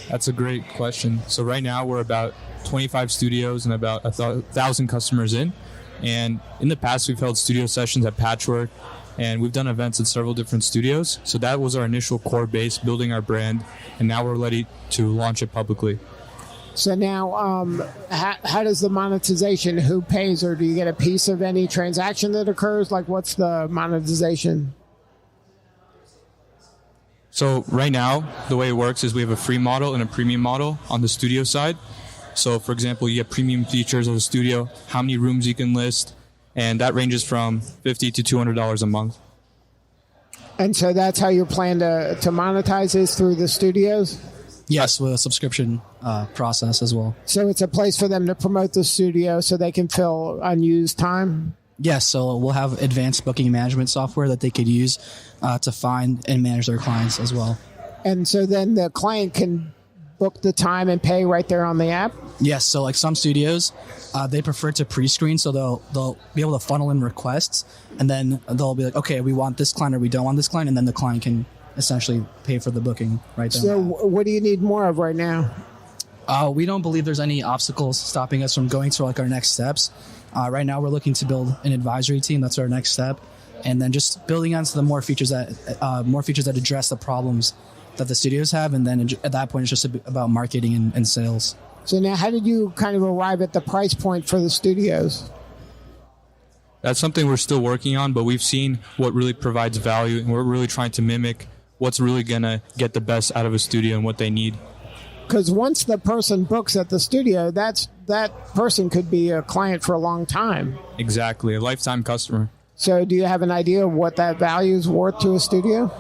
That's a great question. So right now we're about 25 studios and about 1,000 customers in. And in the past, we've held studio sessions at Patchwork, and we've done events at several different studios. So that was our initial core base, building our brand, and now we're ready to launch it publicly. So now, how does the monetization, who pays, or do you get a piece of any transaction that occurs? Like, what's the monetization? So right now, the way it works is we have a free model and a premium model on the studio side. So, for example, you get premium features of the studio, how many rooms you can list, and that ranges from $50 to $200 a month. And so that's how you plan to monetize this, through the studios? Yes, with a subscription process as well. So it's a place for them to promote the studio so they can fill unused time? Yes, so we'll have advanced booking management software that they could use to find and manage their clients as well. And so then the client can book the time and pay right there on the app? Yes, so like some studios, they prefer to pre-screen, so they'll be able to funnel in requests, and then they'll be like, okay, we want this client or we don't want this client, and then the client can essentially pay for the booking right there. So what do you need more of right now? We don't believe there's any obstacles stopping us from going to like our next steps. Right now we're looking to build an advisory team. That's our next step. And then just building onto the more features that address the problems that the studios have. And then at that point, it's just about marketing and sales. So now how did you kind of arrive at the price point for the studios? That's something we're still working on, but we've seen what really provides value, and we're really trying to mimic what's really going to get the best out of a studio and what they need. Because once the person books at the studio, that person could be a client for a long time. Exactly, a lifetime customer. So do you have an idea of what that value is worth to a studio?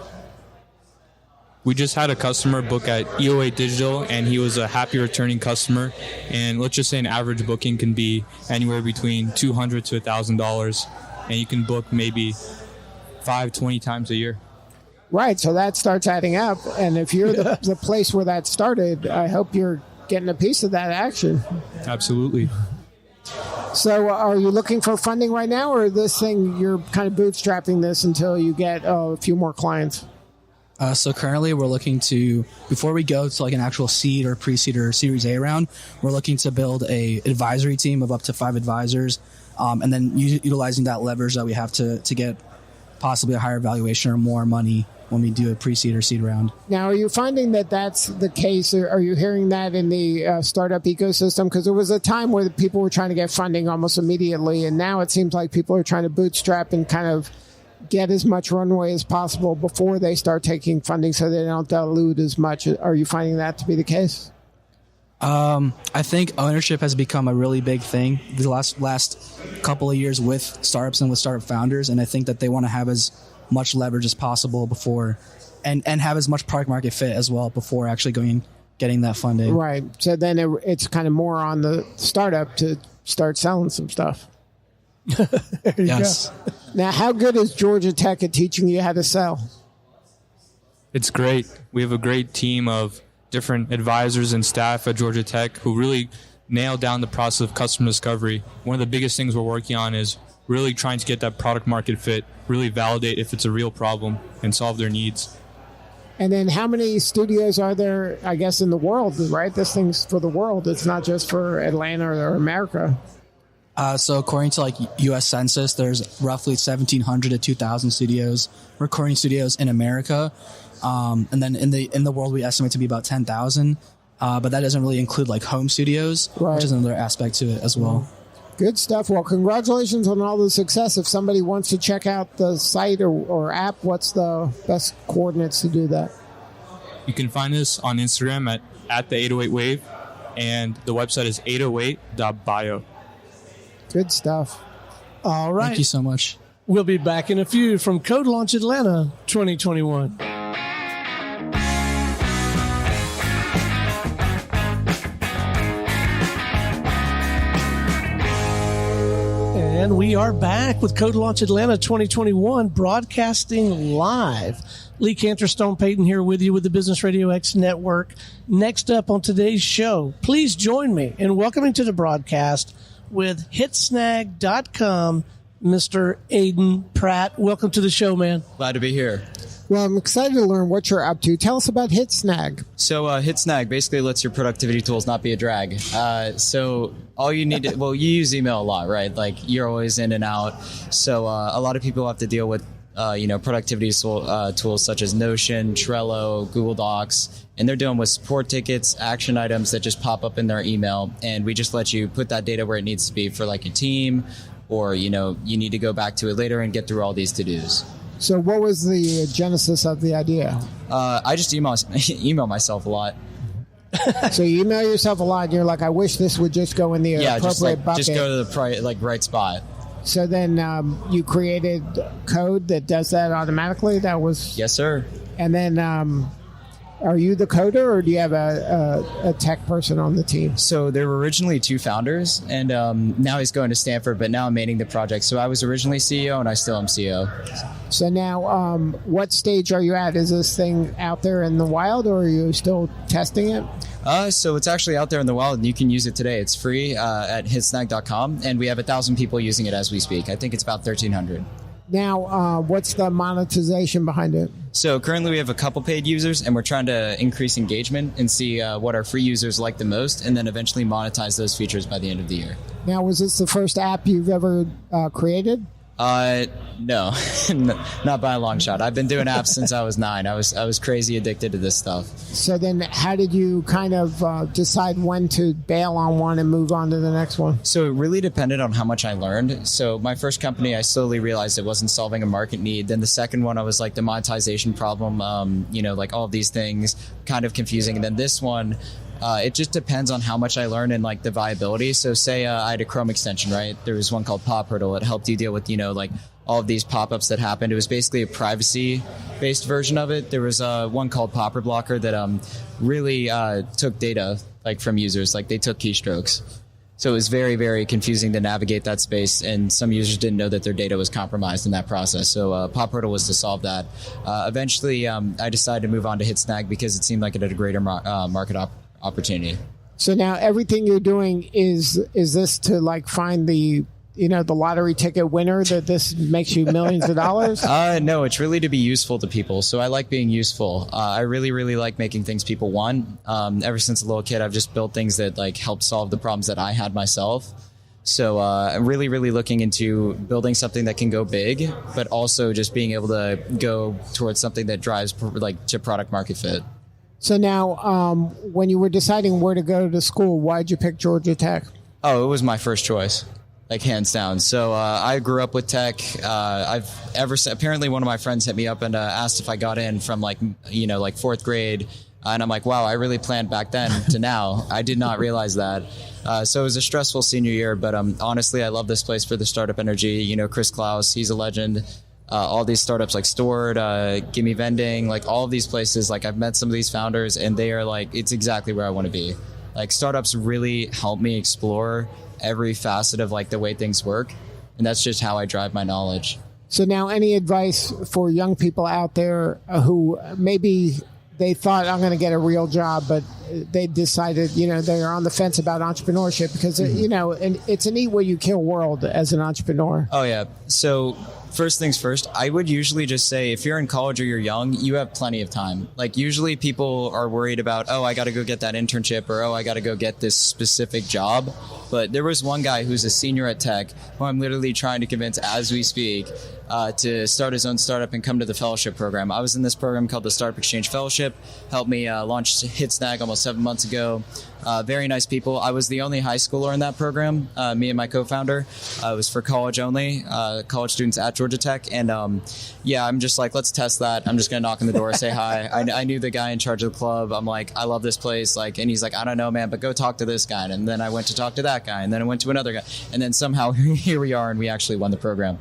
We just had a customer book at EOA Digital, and he was a happy returning customer. And let's just say an average booking can be anywhere between $200 to $1,000, and you can book maybe 20 times a year. Right, so that starts adding up. And if you're the place where that started, I hope you're getting a piece of that action. Absolutely. So are you looking for funding right now, or this thing, you're kind of bootstrapping this until you get a few more clients? So currently we're looking to, before we go to like an actual seed or pre-seed or Series A round, we're looking to build a advisory team of up to 5 advisors, and then utilizing that leverage that we have to get possibly a higher valuation or more money when we do a pre-seed or seed round. Now, are you finding that that's the case, or are you hearing that in the startup ecosystem? Because there was a time where people were trying to get funding almost immediately, and now it seems like people are trying to bootstrap and kind of get as much runway as possible before they start taking funding so they don't dilute as much. Are you finding that to be the case? I think ownership has become a really big thing the last couple of years with startups and with startup founders, and I think that they want to have as much leverage as possible before and have as much product market fit as well before actually getting that funding. Right. So then it's kind of more on the startup to start selling some stuff. Yes. Now, how good is Georgia Tech at teaching you how to sell? It's great. We have a great team of different advisors and staff at Georgia Tech who really nail down the process of customer discovery. One of the biggest things we're working on is really trying to get that product market fit, really validate if it's a real problem and solve their needs. And then how many studios are there, I guess, in the world, right? This thing's for the world. It's not just for Atlanta or America. So according to like U.S. Census, there's roughly 1,700 to 2,000 studios, recording studios in America. And then in the world, we estimate to be about 10,000. But that doesn't really include like home studios, right, which is another aspect to it as well. Good stuff. Well, congratulations on all the success. If somebody wants to check out the site or app, what's the best coordinates to do that? You can find us on Instagram at the 808 Wave, and the website is 808.bio. Good stuff. All right. Thank you so much. We'll be back in a few from CodeLaunch Atlanta 2021. And we are back with CodeLaunch Atlanta 2021, broadcasting live. Lee Cantor-Stone Payton here with you with the Business RadioX Network. Next up on today's show, please join me in welcoming to the broadcast with hitsnag.com, Mr. Aiden Pratt. Welcome to the show, man. Glad to be here. Well, I'm excited to learn what you're up to. Tell us about HitSnag. So HitSnag basically lets your productivity tools not be a drag. So all you need to, well, you use email a lot, right? Like you're always in and out. So a lot of people have to deal with, productivity tools such as Notion, Trello, Google Docs, and they're dealing with support tickets, action items that just pop up in their email. And we just let you put that data where it needs to be for like a team, or, you need to go back to it later and get through all these to-dos. So what was the genesis of the idea? I just email myself a lot. So you email yourself a lot, and you're like, I wish this would just go in the appropriate bucket. Just go to the right spot. So then you created code that does that automatically? That was... Yes, sir. And then are you the coder, or do you have a tech person on the team? So there were originally two founders, and now he's going to Stanford, but now I'm managing the project. So I was originally CEO, and I still am CEO. So now what stage are you at? Is this thing out there in the wild, or are you still testing it? So it's actually out there in the wild, and you can use it today. It's free at hitsnag.com, and we have 1,000 people using it as we speak. I think it's about 1,300. Now, what's the monetization behind it? So currently we have a couple paid users, and we're trying to increase engagement and see what our free users like the most, and then eventually monetize those features by the end of the year. Now, was this the first app you've ever created? No, not by a long shot. I've been doing apps since I was 9. I was crazy addicted to this stuff. So then how did you kind of decide when to bail on one and move on to the next one? So it really depended on how much I learned. So my first company, I slowly realized it wasn't solving a market need. Then the second one, I was like the monetization problem, like all of these things, kind of confusing. And then this one, it just depends on how much I learned and like the viability. So say I had a Chrome extension, right? There was one called Pop Hurdle. It helped you deal with, like all of these pop-ups that happened. It was basically a privacy-based version of it. There was one called Popper Blocker that really took data like from users, like they took keystrokes. So it was very, very confusing to navigate that space, and some users didn't know that their data was compromised in that process. So Pop Hurdle was to solve that. Eventually, I decided to move on to HitSnag because it seemed like it had a greater market opportunity. So now everything you're doing is this to like find the lottery ticket winner that this makes you millions of dollars? No, it's really to be useful to people. So I like being useful. I really, really like making things people want. Ever since a little kid, I've just built things that like help solve the problems that I had myself. So I'm really, really looking into building something that can go big, but also just being able to go towards something that drives to product market fit. So now, when you were deciding where to go to school, why'd you pick Georgia Tech? Oh, it was my first choice, like hands down. So I grew up with tech. Apparently one of my friends hit me up and asked if I got in from like fourth grade. And I'm like, wow, I really planned back then to now. I did not realize that. So it was a stressful senior year, but honestly, I love this place for the startup energy. Chris Klaus, he's a legend. All these startups like Stored, Gimme Vending, like all of these places, like I've met some of these founders and they are like, it's exactly where I want to be. Like startups really help me explore every facet of like the way things work. And that's just how I drive my knowledge. So now any advice for young people out there who maybe they thought I'm going to get a real job, but they decided, they're on the fence about entrepreneurship because, and it's a neat way you kill world as an entrepreneur. Oh, yeah. So first things first, I would usually just say if you're in college or you're young, you have plenty of time. Like usually people are worried about, I got to go get that internship or, I got to go get this specific job. But there was one guy who's a senior at Tech who I'm literally trying to convince as we speak to start his own startup and come to the fellowship program. I was in this program called the Startup Exchange Fellowship, helped me launch HitSnag almost 7 months ago. Very nice people. I was the only high schooler in that program, me and my co-founder. It was for college only, college students at Georgia Georgia Tech. And I'm just like, let's test that. I'm just going to knock on the door, say hi. I knew the guy in charge of the club. I'm like, I love this place. Like, and he's like, I don't know, man, but go talk to this guy. And then I went to talk to that guy. And then I went to another guy. And then somehow here we are, and we actually won the program.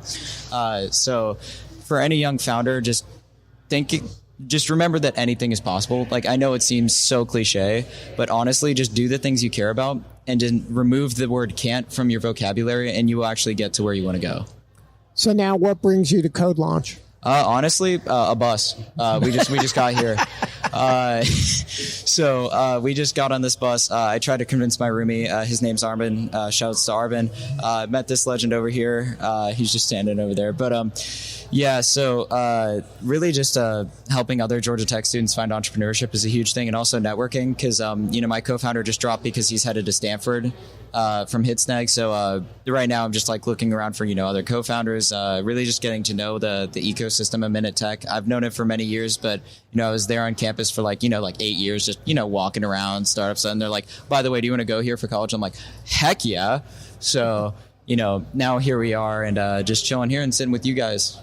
So for any young founder, just remember that anything is possible. Like, I know it seems so cliche, but honestly, just do the things you care about and then remove the word can't from your vocabulary, and you will actually get to where you want to go. So now what brings you to CodeLaunch? Honestly, a bus. We just got here. So we just got on this bus. I tried to convince my roomie. His name's Arvin. Shouts to Arvin. Met this legend over here. He's just standing over there. But so really just helping other Georgia Tech students find entrepreneurship is a huge thing, and also networking, because my co-founder just dropped because he's headed to Stanford from HitSnag. So right now I'm just like looking around for other co-founders, really just getting to know the ecosystem of Minute Tech. I've known it for many years, but I was there on campus for like 8 years, just walking around startups, and they're like, by the way, do you want to go here for college? I'm like, heck yeah. So now here we are, and just chilling here and sitting with you guys.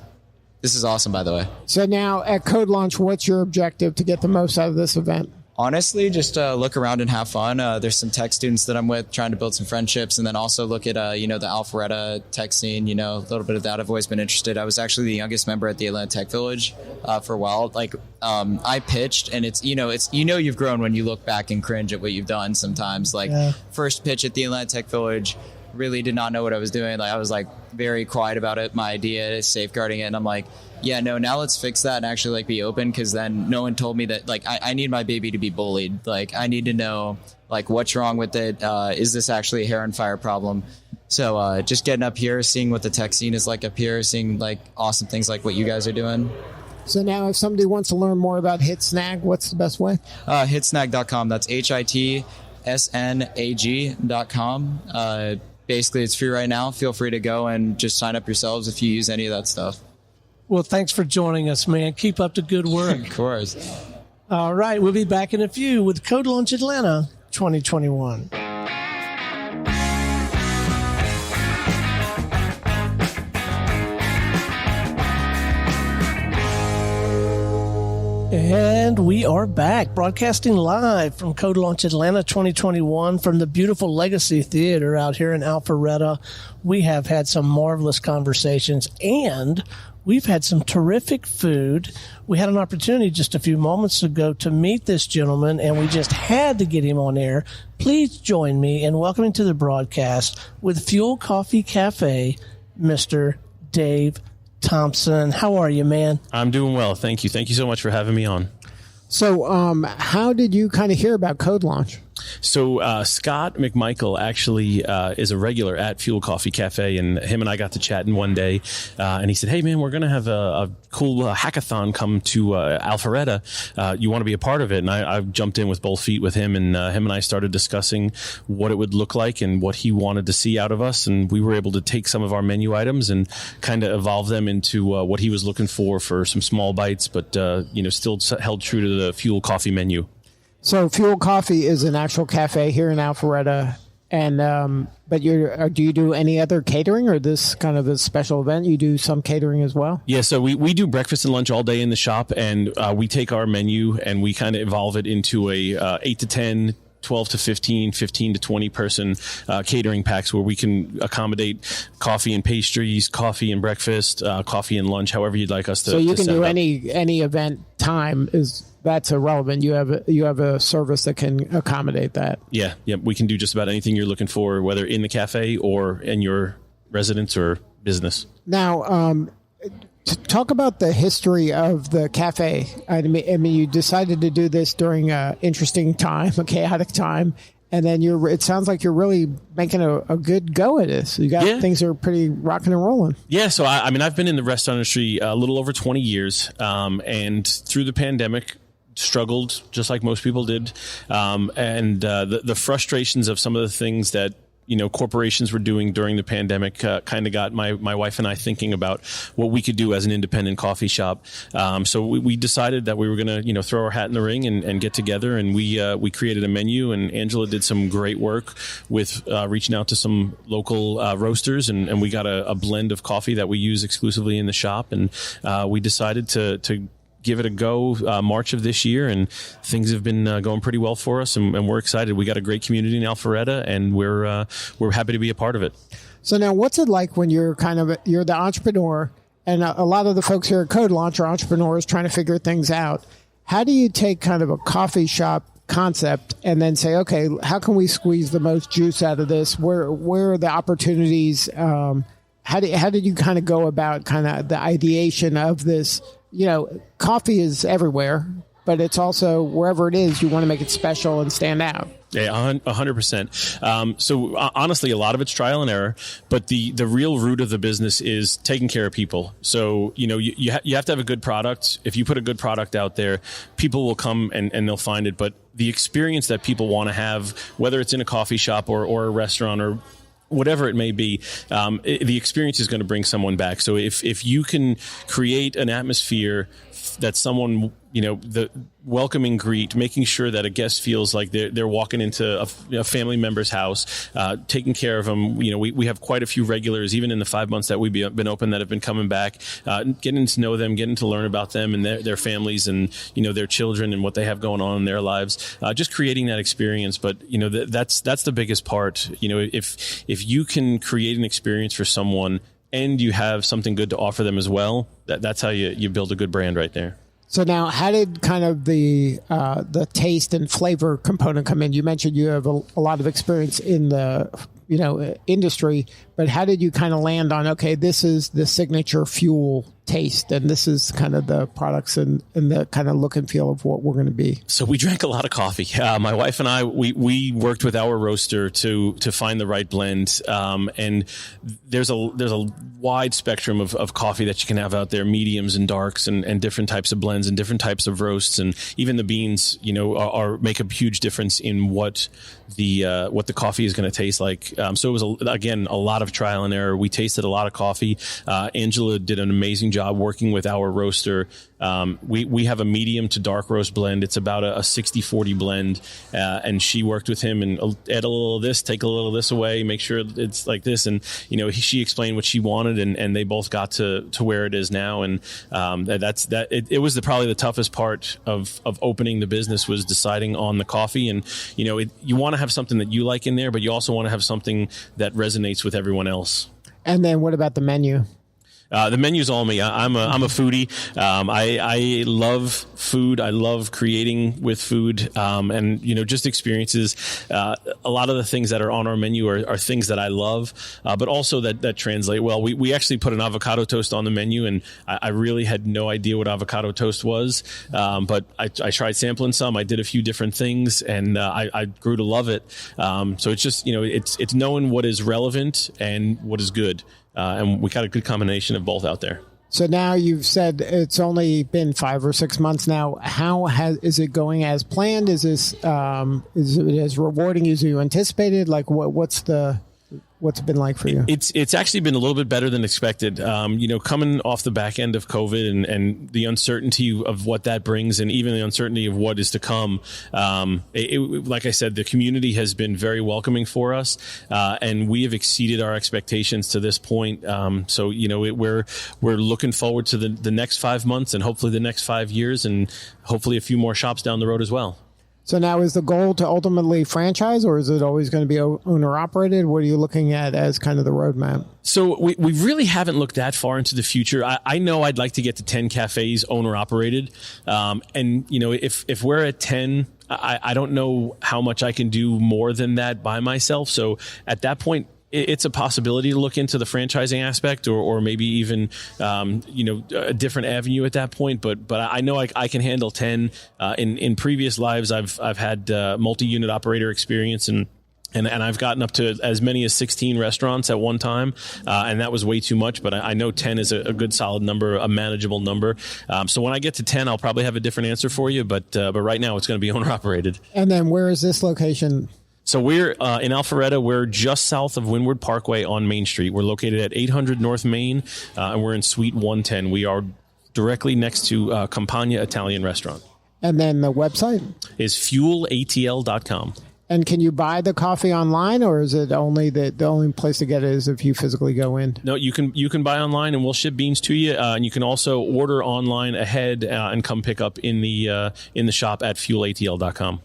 This is awesome, by the way. So now at CodeLaunch, what's your objective to get the most out of this event? Honestly, just look around and have fun. There's some tech students that I'm with, trying to build some friendships, and then also look at, the Alpharetta tech scene, a little bit of that. I've always been interested. I was actually the youngest member at the Atlanta Tech Village for a while. Like, I pitched, and you've grown when you look back and cringe at what you've done sometimes. Like, first pitch at the Atlanta Tech Village, really did not know what I was doing. Like, I was like very quiet about it. My idea is safeguarding it. And I'm like, now let's fix that and actually like be open. Cause then no one told me that, like, I need my baby to be bullied. Like, I need to know like what's wrong with it. Is this actually a hair and fire problem? So, just getting up here, seeing what the tech scene is like up here, seeing like awesome things like what you guys are doing. So now if somebody wants to learn more about HitSnag, what's the best way? Hitsnag.com. That's HITSNAG.com. Basically, it's free right now. Feel free to go and just sign up yourselves if you use any of that stuff. Well, thanks for joining us, man. Keep up the good work. Of course. All right. We'll be back in a few with CodeLaunch Atlanta 2021. And we are back, broadcasting live from CodeLaunch Atlanta 2021 from the beautiful Legacy Theater out here in Alpharetta. We have had some marvelous conversations, and we've had some terrific food. We had an opportunity just a few moments ago to meet this gentleman, and we just had to get him on air. Please join me in welcoming to the broadcast with Fuel Coffee Cafe, Mr. Dave Thompson. How are you, man? I'm doing well. Thank you. Thank you so much for having me on. So how did you kind of hear about CodeLaunch? So Scott McMichael actually is a regular at Fuel Coffee Cafe, and him and I got to chatting one day, and he said, hey, man, we're going to have a cool hackathon come to Alpharetta. You want to be a part of it? And I jumped in with both feet with him, and him and I started discussing what it would look like and what he wanted to see out of us, and we were able to take some of our menu items and kind of evolve them into what he was looking for some small bites, but still held true to the Fuel Coffee menu. So Fuel Coffee is an actual cafe here in Alpharetta, and but do you do any other catering, or this kind of a special event? You do some catering as well? Yeah, so we do breakfast and lunch all day in the shop, and we take our menu and we kind of evolve it into a 8 to 10, 12 to 15, 15 to 20 person catering packs where we can accommodate coffee and pastries, coffee and breakfast, coffee and lunch, however you'd like us to. So you can do up. any event time that's irrelevant. You have a service that can accommodate that. Yeah, we can do just about anything you're looking for, whether in the cafe or in your residence or business. Now, talk about the history of the cafe. I mean, you decided to do this during an interesting time, a chaotic time, and then it sounds like you're really making a good go at this. You got things are pretty rocking and rolling. Yeah, so I mean, I've been in the restaurant industry a little over 20 years, and through the pandemic, struggled just like most people did, and the frustrations of some of the things that corporations were doing during the pandemic kind of got my wife and I thinking about what we could do as an independent coffee shop. So we decided that we were going to, throw our hat in the ring and get together. And we created a menu, and Angela did some great work with reaching out to some local roasters. And we got a blend of coffee that we use exclusively in the shop. And we decided to give it a go March of this year, and things have been going pretty well for us, and we're excited. We got a great community in Alpharetta, and we're happy to be a part of it. So now, what's it like when you're the entrepreneur, and a lot of the folks here at CodeLaunch are entrepreneurs trying to figure things out? How do you take kind of a coffee shop concept and then say, okay, how can we squeeze the most juice out of this? Where are the opportunities? How did you kind of go about kind of the ideation of this? Coffee is everywhere, but it's also wherever it is, you want to make it special and stand out. Yeah, 100%. So honestly, a lot of it's trial and error, but the real root of the business is taking care of people. So, you have to have a good product. If you put a good product out there, people will come and they'll find it. But the experience that people want to have, whether it's in a coffee shop or a restaurant or whatever it may be, the experience is going to bring someone back. So if you can create an atmosphere that someone, the welcoming greet, making sure that a guest feels like they're walking into a family member's house, taking care of them. We have quite a few regulars, even in the 5 months that we've been open, that have been coming back, getting to know them, getting to learn about them and their families and, their children and what they have going on in their lives, just creating that experience. But, that's the biggest part. If you can create an experience for someone and you have something good to offer them as well, that's how you build a good brand right there. So now, how did kind of the taste and flavor component come in? You mentioned you have a lot of experience in the industry, but how did you kind of land on, okay, this is the signature fuel taste, and this is kind of the products and the kind of look and feel of what we're going to be? So we drank a lot of coffee. My wife and I, we worked with our roaster to find the right blend. And there's a wide spectrum of coffee that you can have out there, mediums and darks and different types of blends and different types of roasts. And even the beans, make a huge difference in what the coffee is going to taste like. So it was, again, a lot of trial and error. We tasted a lot of coffee. Angela did an amazing job working with our roaster. We have a medium to dark roast blend. It's about a 60-40 blend. And she worked with him and add a little of this, take a little of this away, make sure it's like this. And, she explained what she wanted, and they both got to where it is now. And it was probably the toughest part of opening the business, was deciding on the coffee. And, you want to have something that you like in there, but you also want to have something that resonates with everyone else. And then what about the menu? The menu's all me. I'm a foodie. I love food. I love creating with food. And, just experiences. A lot of the things that are on our menu are things that I love, but also that translate well. We actually put an avocado toast on the menu, and I really had no idea what avocado toast was. But I tried sampling some. I did a few different things, and I grew to love it. So it's just, it's knowing what is relevant and what is good. And we got a good combination of both out there. So now you've said it's only been 5 or 6 months now. How is it going as planned? Is this is it as rewarding as you anticipated? Like what's it been like for you? It's actually been a little bit better than expected. Coming off the back end of COVID and the uncertainty of what that brings, and even the uncertainty of what is to come. Like I said, the community has been very welcoming for us, and we have exceeded our expectations to this point. So we're looking forward to the next 5 months, and hopefully the next 5 years, and hopefully a few more shops down the road as well. So now, is the goal to ultimately franchise, or is it always going to be owner-operated? What are you looking at as kind of the roadmap? So we really haven't looked that far into the future. I know I'd like to get to 10 cafes owner-operated. And, if we're at 10, I don't know how much I can do more than that by myself. So at that point, it's a possibility to look into the franchising aspect, or maybe even, a different avenue at that point. But I know I can handle 10. In previous lives, I've had multi-unit operator experience, and I've gotten up to as many as 16 restaurants at one time, and that was way too much. But I know 10 is a good solid number, a manageable number. So when I get to 10, I'll probably have a different answer for you. But right now, it's going to be owner operated. And then where is this location? So we're in Alpharetta. We're just south of Windward Parkway on Main Street. We're located at 800 North Main, and we're in Suite 110. We are directly next to Campagna Italian Restaurant. And then the website is fuelatl.com. And can you buy the coffee online, or is it only the only place to get it is if you physically go in? No, you can buy online, and we'll ship beans to you. And you can also order online ahead and come pick up in the shop at fuelatl.com.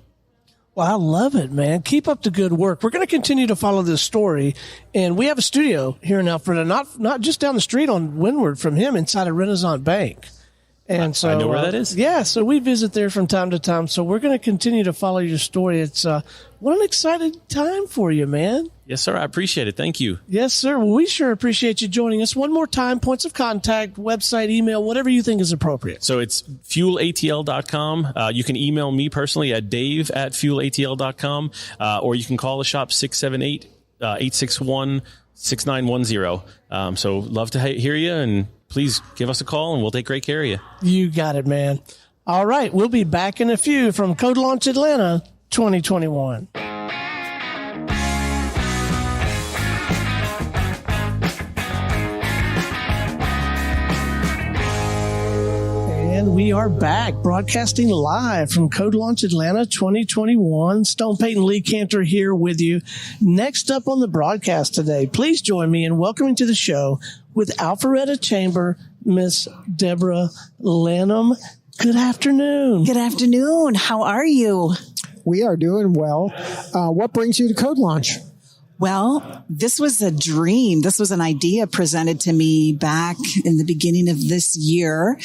Well, I love it, man. Keep up the good work. We're going to continue to follow this story. And we have a studio here in Alpharetta, not just down the street on Windward from him, inside of Renaissance Bank. And so I know where that is. Yeah, so we visit there from time to time. So we're going to continue to follow your story. It's what an exciting time for you, man. Yes, sir. I appreciate it. Thank you. Yes, sir. Well, we sure appreciate you joining us. One more time, points of contact, website, email, whatever you think is appropriate. So it's fuelatl.com. You can email me personally at dave@fuelatl.com, or you can call the shop 678-861-6910. So love to hear you, and please give us a call, and we'll take great care of you. You got it, man. All right. We'll be back in a few from CodeLaunch Atlanta 2021. And we are back, broadcasting live from CodeLaunch Atlanta 2021. Stone Payton Lee Cantor here with you. Next up on the broadcast today, please join me in welcoming to the show with Alpharetta Chamber, Miss Deborah Lanham. Good afternoon. Good afternoon. How are you? We are doing well. What brings you to CodeLaunch? Well, this was a dream. This was an idea presented to me back in the beginning of this year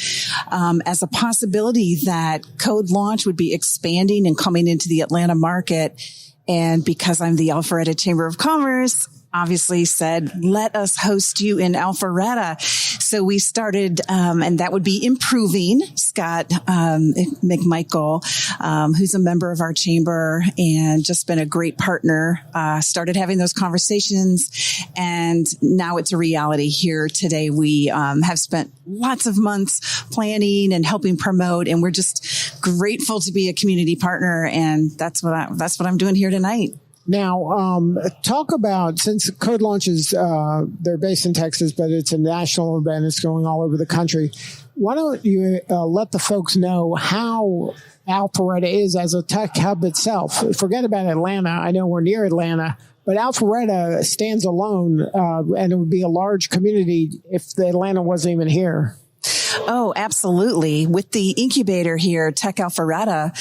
as a possibility that CodeLaunch would be expanding and coming into the Atlanta market. And because I'm the Alpharetta Chamber of Commerce, obviously said, let us host you in Alpharetta. So we started, and that would be Improving. Scott McMichael, who's a member of our chamber and just been a great partner, started having those conversations. And now it's a reality here today. We have spent lots of months planning and helping promote, and we're just grateful to be a community partner. And that's what I'm doing here tonight. Now, talk about, since CodeLaunch is, they're based in Texas, but it's a national event. It's going all over the country. Why don't you let the folks know how Alpharetta is as a tech hub itself? Forget about Atlanta. I know we're near Atlanta, but Alpharetta stands alone, and it would be a large community if the Atlanta wasn't even here. Oh, absolutely. With the incubator here, Tech Alpharetta,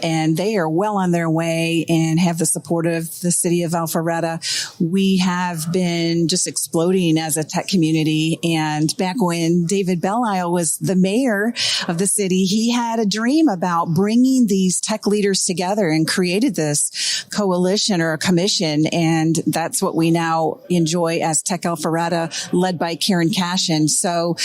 and they are well on their way and have the support of the city of Alpharetta. We have been just exploding as a tech community. And back when David Belle-Isle was the mayor of the city, he had a dream about bringing these tech leaders together and created this coalition or a commission. And that's what we now enjoy as Tech Alpharetta, led by Karen Cashin. So,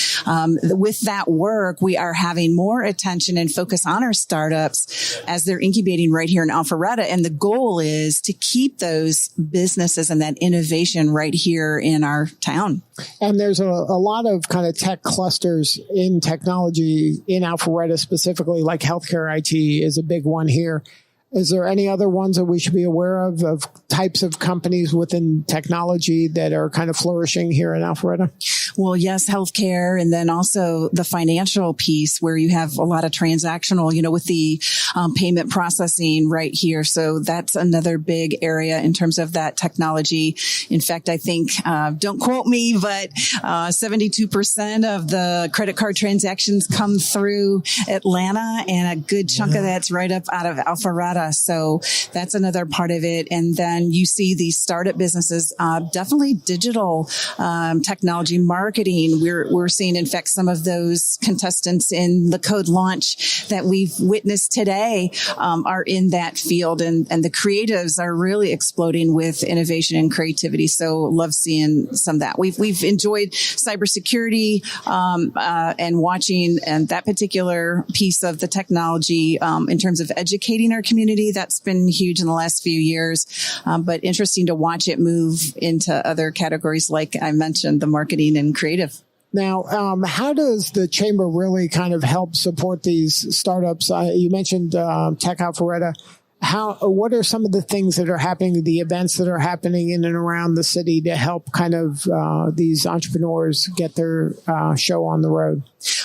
with that work, we are having more attention and focus on our startups as they're incubating right here in Alpharetta. And the goal is to keep those businesses and that innovation right here in our town. And there's a lot of kind of tech clusters in technology in Alpharetta specifically, like healthcare IT is a big one here. Is there any other ones that we should be aware of types of companies within technology that are kind of flourishing here in Alpharetta? Well, yes, healthcare, and then also the financial piece where you have a lot of transactional, with the payment processing right here. So that's another big area in terms of that technology. In fact, I think, don't quote me, but 72% of the credit card transactions come through Atlanta, and a good chunk of that's right up out of Alpharetta. So that's another part of it. And then you see these startup businesses, definitely digital technology marketing. We're seeing, in fact, some of those contestants in the CodeLaunch that we've witnessed today are in that field. And the creatives are really exploding with innovation and creativity. So love seeing some of that. We've enjoyed cybersecurity and watching and that particular piece of the technology in terms of educating our community. That's been huge in the last few years, but interesting to watch it move into other categories, like I mentioned, the marketing and creative. Now, how does the chamber really kind of help support these startups? You mentioned Tech Alpharetta. what are some of the things that are happening, the events that are happening in and around the city to help kind of these entrepreneurs get their show on the road?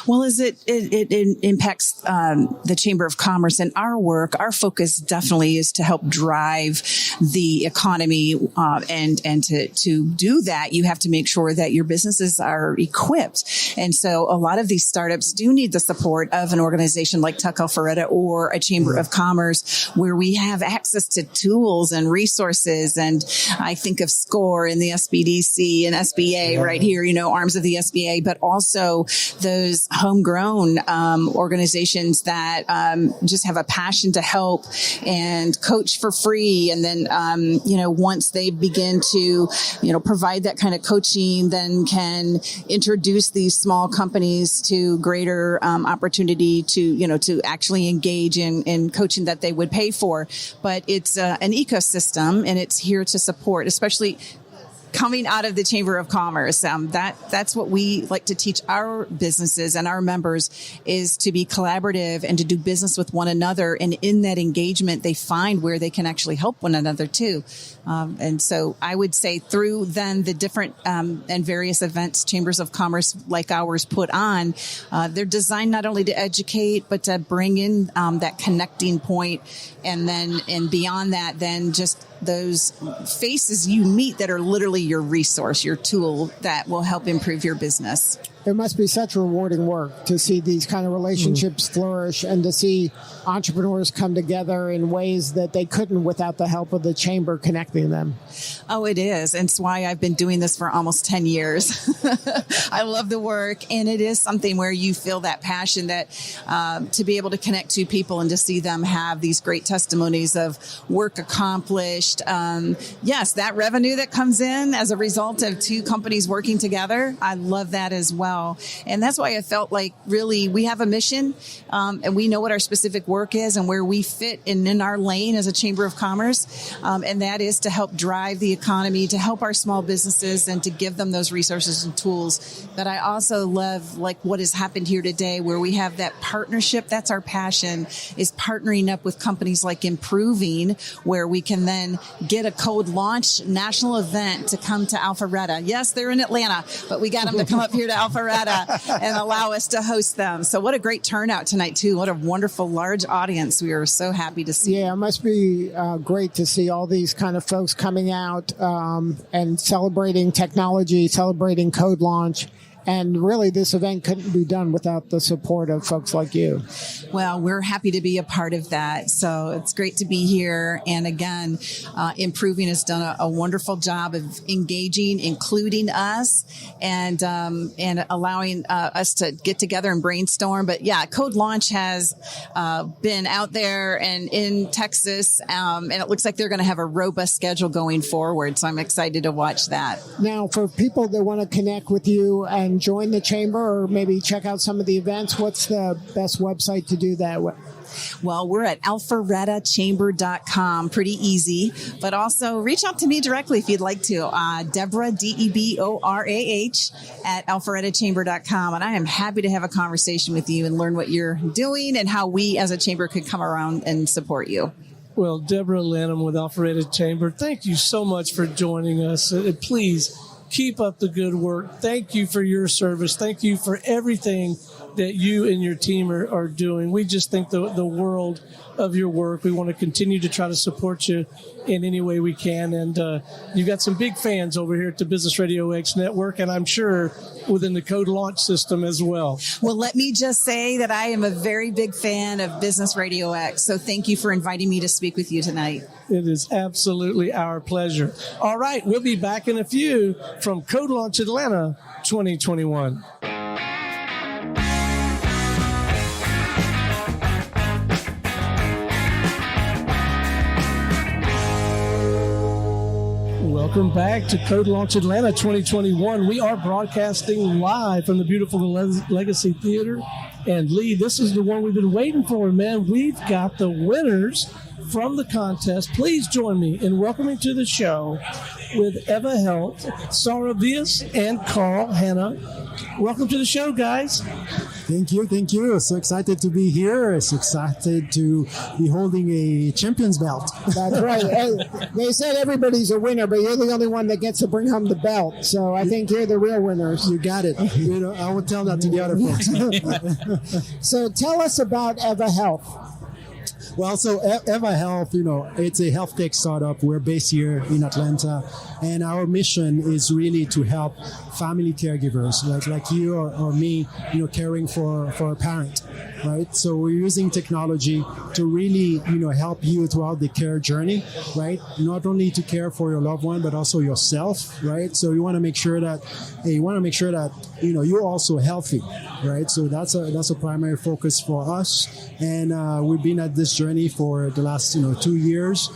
Well, as it impacts the Chamber of Commerce and our work, our focus definitely is to help drive the economy, and to do that, you have to make sure that your businesses are equipped. And so a lot of these startups do need the support of an organization like Tuck Alpharetta or a Chamber of Commerce, where we have access to tools and resources. And I think of SCORE and the SBDC and SBA right here, arms of the SBA, but also those homegrown organizations that just have a passion to help and coach for free. And then, once they begin to, provide that kind of coaching, then can introduce these small companies to greater opportunity to actually engage in coaching that they would pay for. But it's an ecosystem, and it's here to support, especially coming out of the Chamber of Commerce. That's what we like to teach our businesses and our members, is to be collaborative and to do business with one another. And in that engagement, they find where they can actually help one another too. And so I would say through then the different and various events Chambers of Commerce like ours put on, they're designed not only to educate, but to bring in that connecting point. And beyond that, then just those faces you meet that are literally your resource, your tool that will help improve your business. It must be such rewarding work to see these kind of relationships flourish and to see entrepreneurs come together in ways that they couldn't without the help of the chamber connecting them. Oh, it is. And it's why I've been doing this for almost 10 years. I love the work. And it is something where you feel that passion that to be able to connect to people and to see them have these great testimonies of work accomplished. Yes, that revenue that comes in as a result of two companies working together. I love that as well. And that's why I felt like really we have a mission, and we know what our specific work is and where we fit in our lane as a Chamber of Commerce. And that is to help drive the economy, to help our small businesses, and to give them those resources and tools. But I also love like what has happened here today, where we have that partnership. That's our passion, is partnering up with companies like Improving, where we can then get a CodeLaunch national event to come to Alpharetta. Yes, they're in Atlanta, but we got them to come up here to Alpharetta and allow us to host them. So what a great turnout tonight, too. What a wonderful, large audience. We are so happy to see. Yeah, it must be great to see all these kind of folks coming out and celebrating technology, celebrating CodeLaunch. And really, this event couldn't be done without the support of folks like you. Well, we're happy to be a part of that. So it's great to be here. And again, Improving has done a wonderful job of engaging, including us, and allowing us to get together and brainstorm. But yeah, CodeLaunch has been out there and in Texas, and it looks like they're going to have a robust schedule going forward. So I'm excited to watch that. Now, for people that want to connect with you and join the chamber or maybe check out some of the events, what's the best website to do that with? Well, we're at alpharettachamber.com. Pretty easy. But also reach out to me directly if you'd like to. Deborah, DEBORAH, at alpharettachamber.com. And I am happy to have a conversation with you and learn what you're doing and how we as a chamber could come around and support you. Well, Deborah Lanham with Alpharetta Chamber, thank you so much for joining us. Please keep up the good work. Thank you for your service. Thank you for everything that you and your team are doing. We just think the world of your work. We want to continue to try to support you in any way we can. And you've got some big fans over here at the Business RadioX network, and I'm sure within the CodeLaunch system as well. Well, let me just say that I am a very big fan of Business RadioX. So thank you for inviting me to speak with you tonight. It is absolutely our pleasure. All right, we'll be back in a few from CodeLaunch Atlanta 2021. Welcome back to CodeLaunch Atlanta 2021. We are broadcasting live from the beautiful Legacy Theater. And Lee, this is the one we've been waiting for, man. We've got the winners from the contest. Please join me in welcoming to the show with Eva Health, Saravias and Carl Hanna. Welcome to the show, guys. Thank you. So excited to be here. So excited to be holding a champion's belt. That's right. Hey, they said everybody's a winner, but you're the only one that gets to bring home the belt. So I think you're the real winners. You got it. I will tell that to the other folks. So tell us about Eva Health. Well, so Eva Health, it's a health tech startup. We're based here in Atlanta, and our mission is really to help family caregivers like you or me, caring for a parent, right? So we're using technology to really, help you throughout the care journey, right? Not only to care for your loved one, but also yourself, right? So you want to make sure that you're also healthy, right? So that's a primary focus for us, and we've been at this journey for the last 2 years,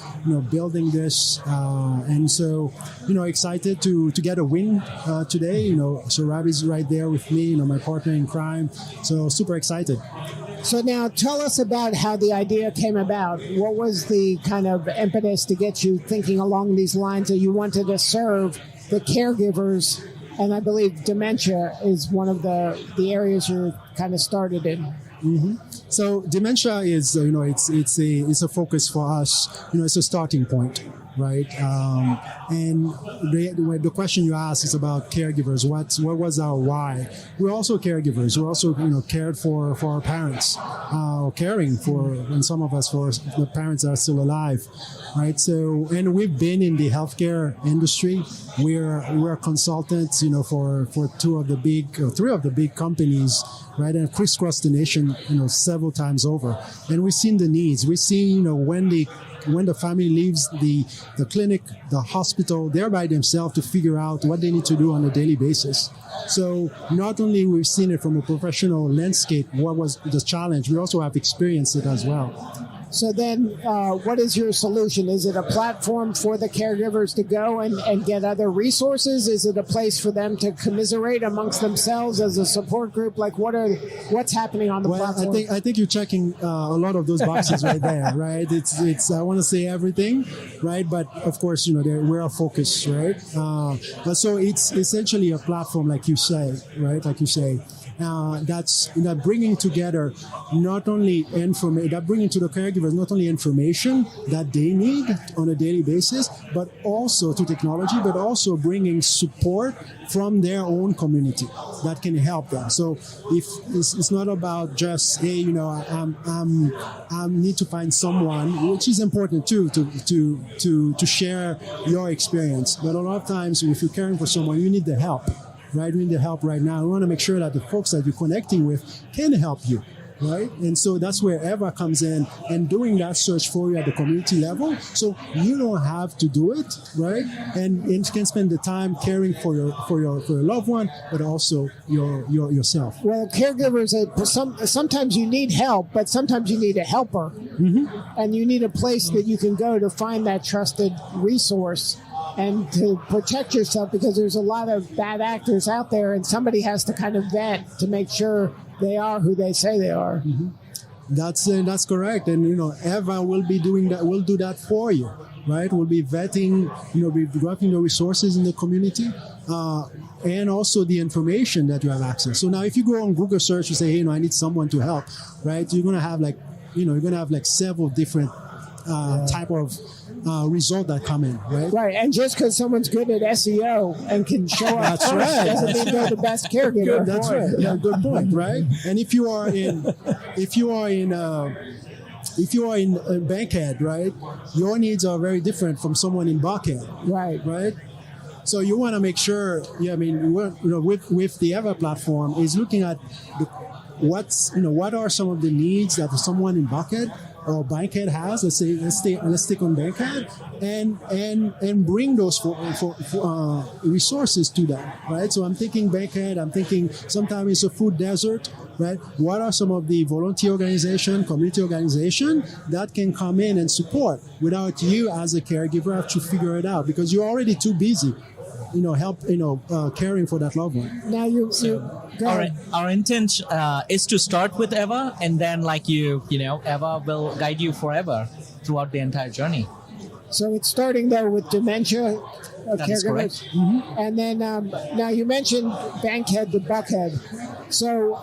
building this, and so excited to get a win today. So Ravi's right there with me, my partner in crime. So super excited. So now tell us about how the idea came about. What was the kind of impetus to get you thinking along these lines that you wanted to serve the caregivers? And I believe dementia is one of the areas you're kind of started in. Mm-hmm. So dementia is, it's a focus for us. It's a starting point, right? And the question you asked is about caregivers. What was our why? We're also caregivers. We're also, cared for our parents, caring for, and some of us for the parents that are still alive, right? So, and we've been in the healthcare industry. We're consultants, for three of the big companies, right? And crisscross the nation, several times over. And we've seen the needs. We've seen, when the family leaves the clinic, the hospital, they're by themselves to figure out what they need to do on a daily basis. So not only we've seen it from a professional landscape, what was the challenge, we also have experienced it as well. So then what is your solution? Is it a platform for the caregivers to go and get other resources? Is it a place for them to commiserate amongst themselves as a support group? Like what's happening on the platform? I think you're checking a lot of those boxes right there, right? It's I want to say everything, right? But of course, we're focused, right? But so it's essentially a platform, like you say, right? Like you say. That's bringing together bringing to the caregivers not only information that they need on a daily basis, but also to technology, but also bringing support from their own community that can help them. So if it's not about just, hey, I need to find someone, which is important too, to share your experience. But a lot of times, if you're caring for someone, you need the help. Right, we need the help right now. We want to make sure that the folks that you're connecting with can help you, right? And so that's where Eva comes in and doing that search for you at the community level. So you don't have to do it, right? And you can spend the time caring for your loved one, but also yourself. Well, caregivers, sometimes you need help, but sometimes you need a helper, and you need a place that you can go to find that trusted resource and to protect yourself, because there's a lot of bad actors out there, and somebody has to kind of vet to make sure they are who they say they are. Mm-hmm. That's correct. And Eva will be doing that. Will do that for you, right? We'll be vetting, be grabbing the resources in the community, and also the information that you have access. So now, if you go on Google search and say, hey, I need someone to help, right? You're gonna have several different type of result that come in, right? Right, and just because someone's good at SEO and can show up that's right. doesn't mean they're the best caregiver. That's right. Yeah, good point, right? And if you are in Bankhead, right, your needs are very different from someone in Buckhead, right? So you want to make sure, with the Eva platform is looking at what are some of the needs that someone in Buckhead or Bankhead has. Let's stick on Bankhead and bring those for resources to them, right? So I'm thinking Bankhead. I'm thinking sometimes it's a food desert, right? What are some of the volunteer organization, community organization that can come in and support without you as a caregiver have to figure it out because you're already too busy. Caring for that loved one. Now our intent is to start with Eva, and then Eva will guide you forever throughout the entire journey. So it's starting though with dementia That is correct. caregivers. And then now you mentioned Bankhead to Buckhead. So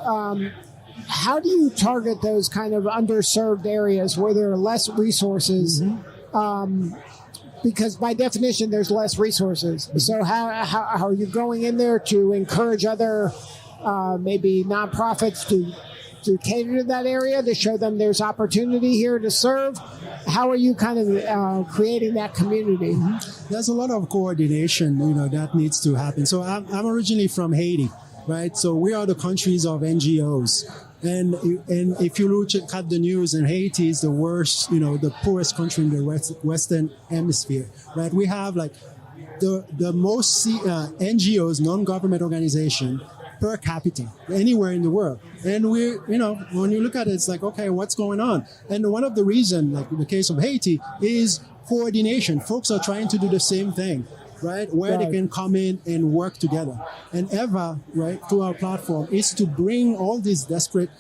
how do you target those kind of underserved areas where there are less resources? Because by definition, there's less resources. So how are you going in there to encourage other maybe nonprofits to cater to that area, to show them there's opportunity here to serve? How are you kind of creating that community? There's a lot of coordination, that needs to happen. So I'm originally from Haiti, right? So we are the countries of NGOs. And if you look at the news, and Haiti is the worst, the poorest country in the Western Hemisphere, right? We have like the most NGOs, non-government organization, per capita anywhere in the world. And when you look at it, it's like, okay, what's going on? And one of the reasons, like in the case of Haiti, is coordination. Folks are trying to do the same thing, right? Where they can come in and work together. And EVA, right, through our platform, is to bring all these disparate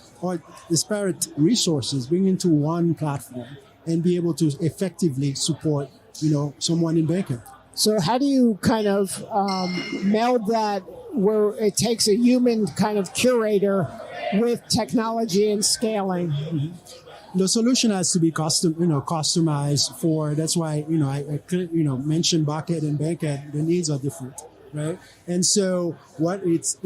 resources, bring into one platform and be able to effectively support, someone in Bankhead. So how do you kind of meld that where it takes a human kind of curator with technology and scaling? The solution has to be customized for. That's why I mentioned Buckhead and Bankhead. The needs are different, right? And so what it's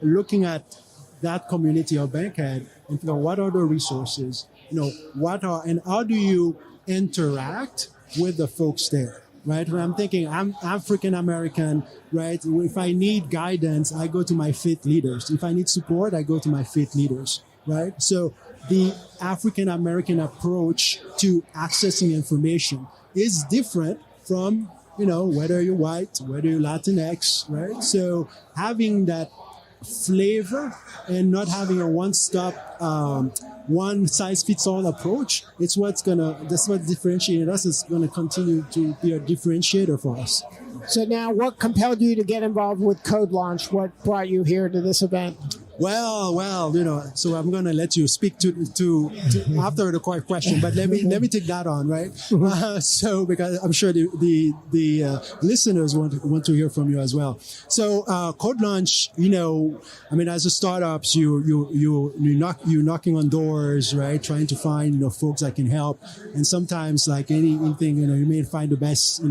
looking at that community of Bankhead and figure out what are the resources, and how do you interact with the folks there? Right? When I'm thinking I'm African American, right? If I need guidance, I go to my faith leaders. If I need support, I go to my faith leaders, right? So the African American approach to accessing information is different from, whether you're white, whether you're Latinx, right? So having that flavor and not having a one-stop, one-size-fits-all approach, that's what differentiates us. It's going to continue to be a differentiator for us. So now, what compelled you to get involved with CodeLaunch? What brought you here to this event? Well, so I'm going to let you speak to after the question, but let me take that on, right? So because I'm sure the listeners want to hear from you as well. So CodeLaunch, as a startups, you're knocking on doors, right? Trying to find folks that can help, and sometimes like anything, you may find the best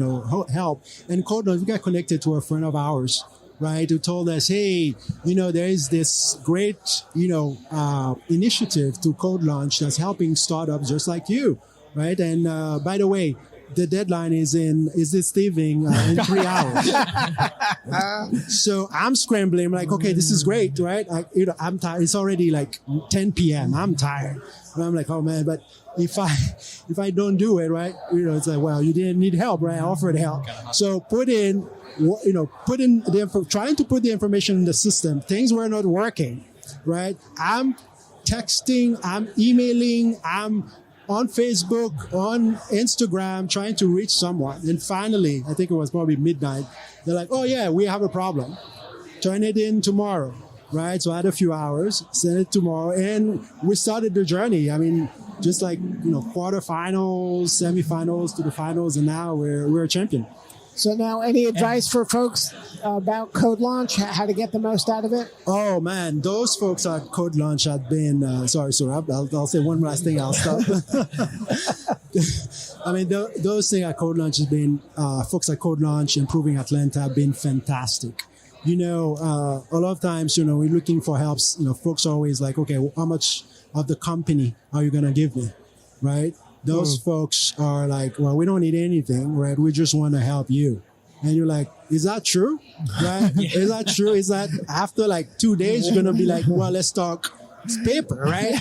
help. And CodeLaunch, we got connected to a friend of ours, right, who told us, hey, there is this great, initiative to CodeLaunch that's helping startups just like you, right? And by the way, the deadline is this evening in 3 hours. So I'm scrambling. I'm like, okay, this is great, right? I'm tired. It's already like 10 p.m. I'm tired. And I'm like, oh man, but if I don't do it, right, it's like, well, you didn't need help, right? I offered help. So trying to put the information in the system. Things were not working, right? I'm texting, I'm emailing, I'm on Facebook, on Instagram, trying to reach someone. And finally, I think it was probably midnight, they're like, oh yeah, we have a problem. Turn it in tomorrow, right? So I had a few hours, send it tomorrow, and we started the journey. I mean, just like, quarterfinals, semifinals to the finals, and now we're a champion. So now, any advice for folks about CodeLaunch, how to get the most out of it? Oh man, those folks at CodeLaunch have been, sorry, I'll say one last thing, I'll stop. I mean, those things at CodeLaunch has been, folks at CodeLaunch, Improving Atlanta have been fantastic. A lot of times, we're looking for helps, folks are always like, okay, well, how much of the company are you going to give me, right? Those folks are like, well, we don't need anything, right? We just want to help you. And you're like, is that true? Right? Is that true? Is that after like 2 days, you're going to be like, well, let's talk paper, right?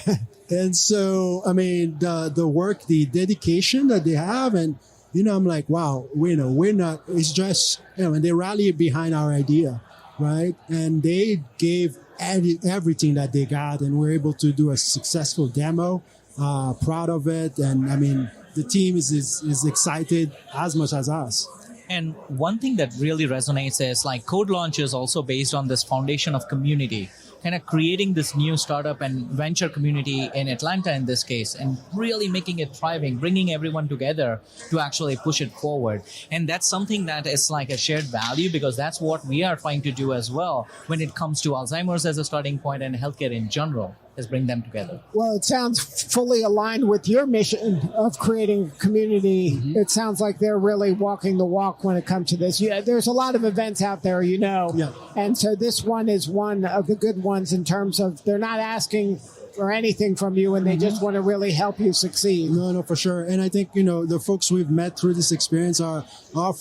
And so, I mean, the work, the dedication that they have, and, I'm like, wow, we're not, it's just, and they rally behind our idea, right? And they gave everything that they got, and we're able to do a successful demo. Proud of it, and I mean the team is excited as much as us. And one thing that really resonates is like CodeLaunch is also based on this foundation of community. kind of creating this new startup and venture community in Atlanta in this case, and really making it thriving, bringing everyone together to actually push it forward. And that's something that is like a shared value, because that's what we are trying to do as well when it comes to Alzheimer's as a starting point and healthcare in general, is bring them together. Well, it sounds fully aligned with your mission of creating community. Mm-hmm. It sounds like they're really walking the walk when it comes to this. Yeah, there's a lot of events out there, and so this one is one of the good ones in terms of they're not asking for anything from you, and they just want to really help you succeed. No, for sure. And I think, the folks we've met through this experience are our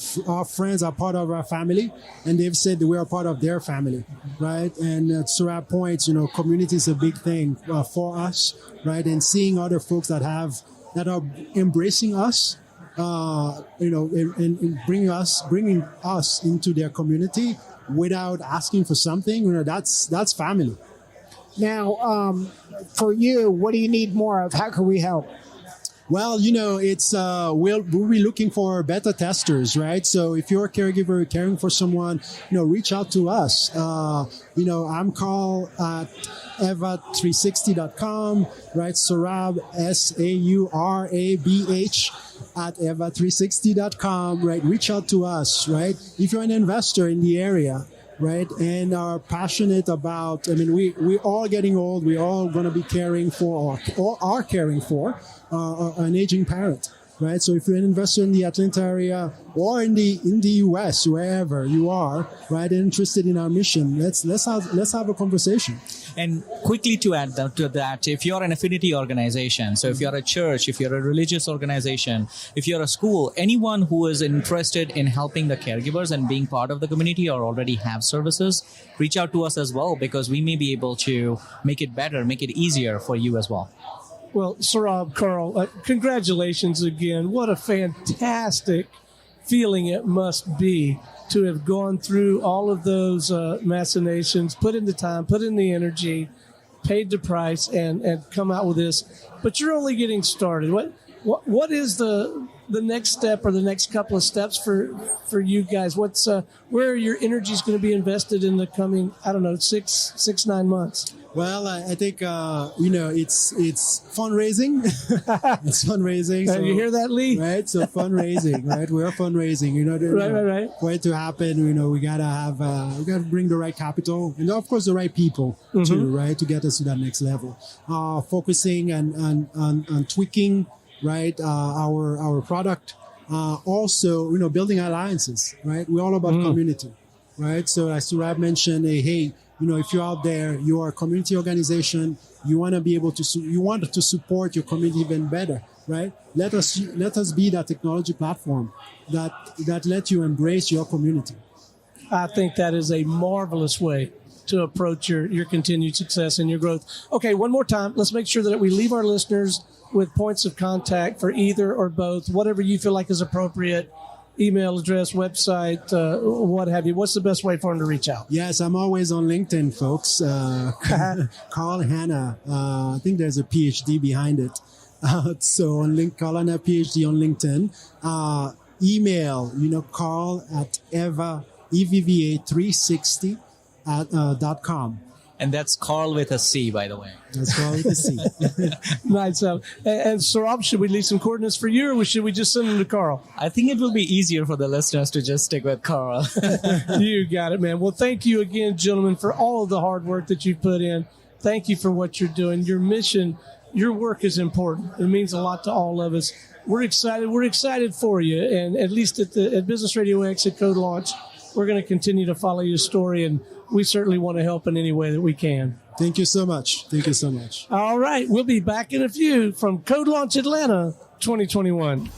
friends, are part of our family, and they've said that we are part of their family, right? And at Surab points, community is a big thing for us, right? And seeing other folks that are embracing us, and bringing us into their community without asking for something, that's family. Now, for you, what do you need more of? How can we help? Well, it's we'll be looking for beta testers, right? So if you're a caregiver caring for someone, reach out to us. I'm Carl at eva360.com, right? Saurabh, Saurabh at eva360.com, right? Reach out to us, right? If you're an investor in the area, right, and are passionate about, we're all getting old, we're all going to be caring for, or are caring for, an aging parent, right? So if you're an investor in the Atlanta area or in the US, wherever you are, right, interested in our mission, let's have a conversation. And quickly to add to that, if you're an affinity organization, so if you're a church, if you're a religious organization, if you're a school, anyone who is interested in helping the caregivers and being part of the community or already have services, reach out to us as well, because we may be able to make it better, make it easier for you as well. Well, Saurabh, Carl, congratulations again. What a fantastic feeling it must be to have gone through all of those machinations, put in the time, put in the energy, paid the price, and come out with this. But you're only getting started. What is the next step or the next couple of steps for you guys? Where are your energies going to be invested in the coming, 6-9 months? Well, I think, it's fundraising. It's fundraising. So, you hear that, Lee? Right. So fundraising, right? We're fundraising, Right. For it to happen, we gotta bring the right capital and of course the right people too, right? To get us to that next level. Focusing on tweaking, right? Our product, also, building alliances, right? We're all about community, right? So as Saurabh mentioned, hey, if you're out there, you are a community organization, you want to be able to, you want to support your community even better, right? Let us be that technology platform that let you embrace your community. I think that is a marvelous way to approach your continued success and your growth. Okay, one more time. Let's make sure that we leave our listeners with points of contact for either or both, whatever you feel like is appropriate. Email address, website, what have you. What's the best way for them to reach out? Yes, I'm always on LinkedIn, folks. Carl Hanna. I think there's a PhD behind it. So on Carl Hanna, PhD on LinkedIn. Email, Carl at EVA360.com. And that's Carl with a C, by the way. That's Carl with a C. Nice. And Saurabh, should we leave some coordinates for you, or should we just send them to Carl? I think it will be easier for the listeners to just stick with Carl. You got it, man. Well, thank you again, gentlemen, for all of the hard work that you put in. Thank you for what you're doing. Your mission, your work is important. It means a lot to all of us. We're excited. We're excited for you. And at least at Business RadioX at CodeLaunch, we're going to continue to follow your story, and we certainly want to help in any way that we can. Thank you so much. Thank you so much. All right. We'll be back in a few from CodeLaunch Atlanta 2021.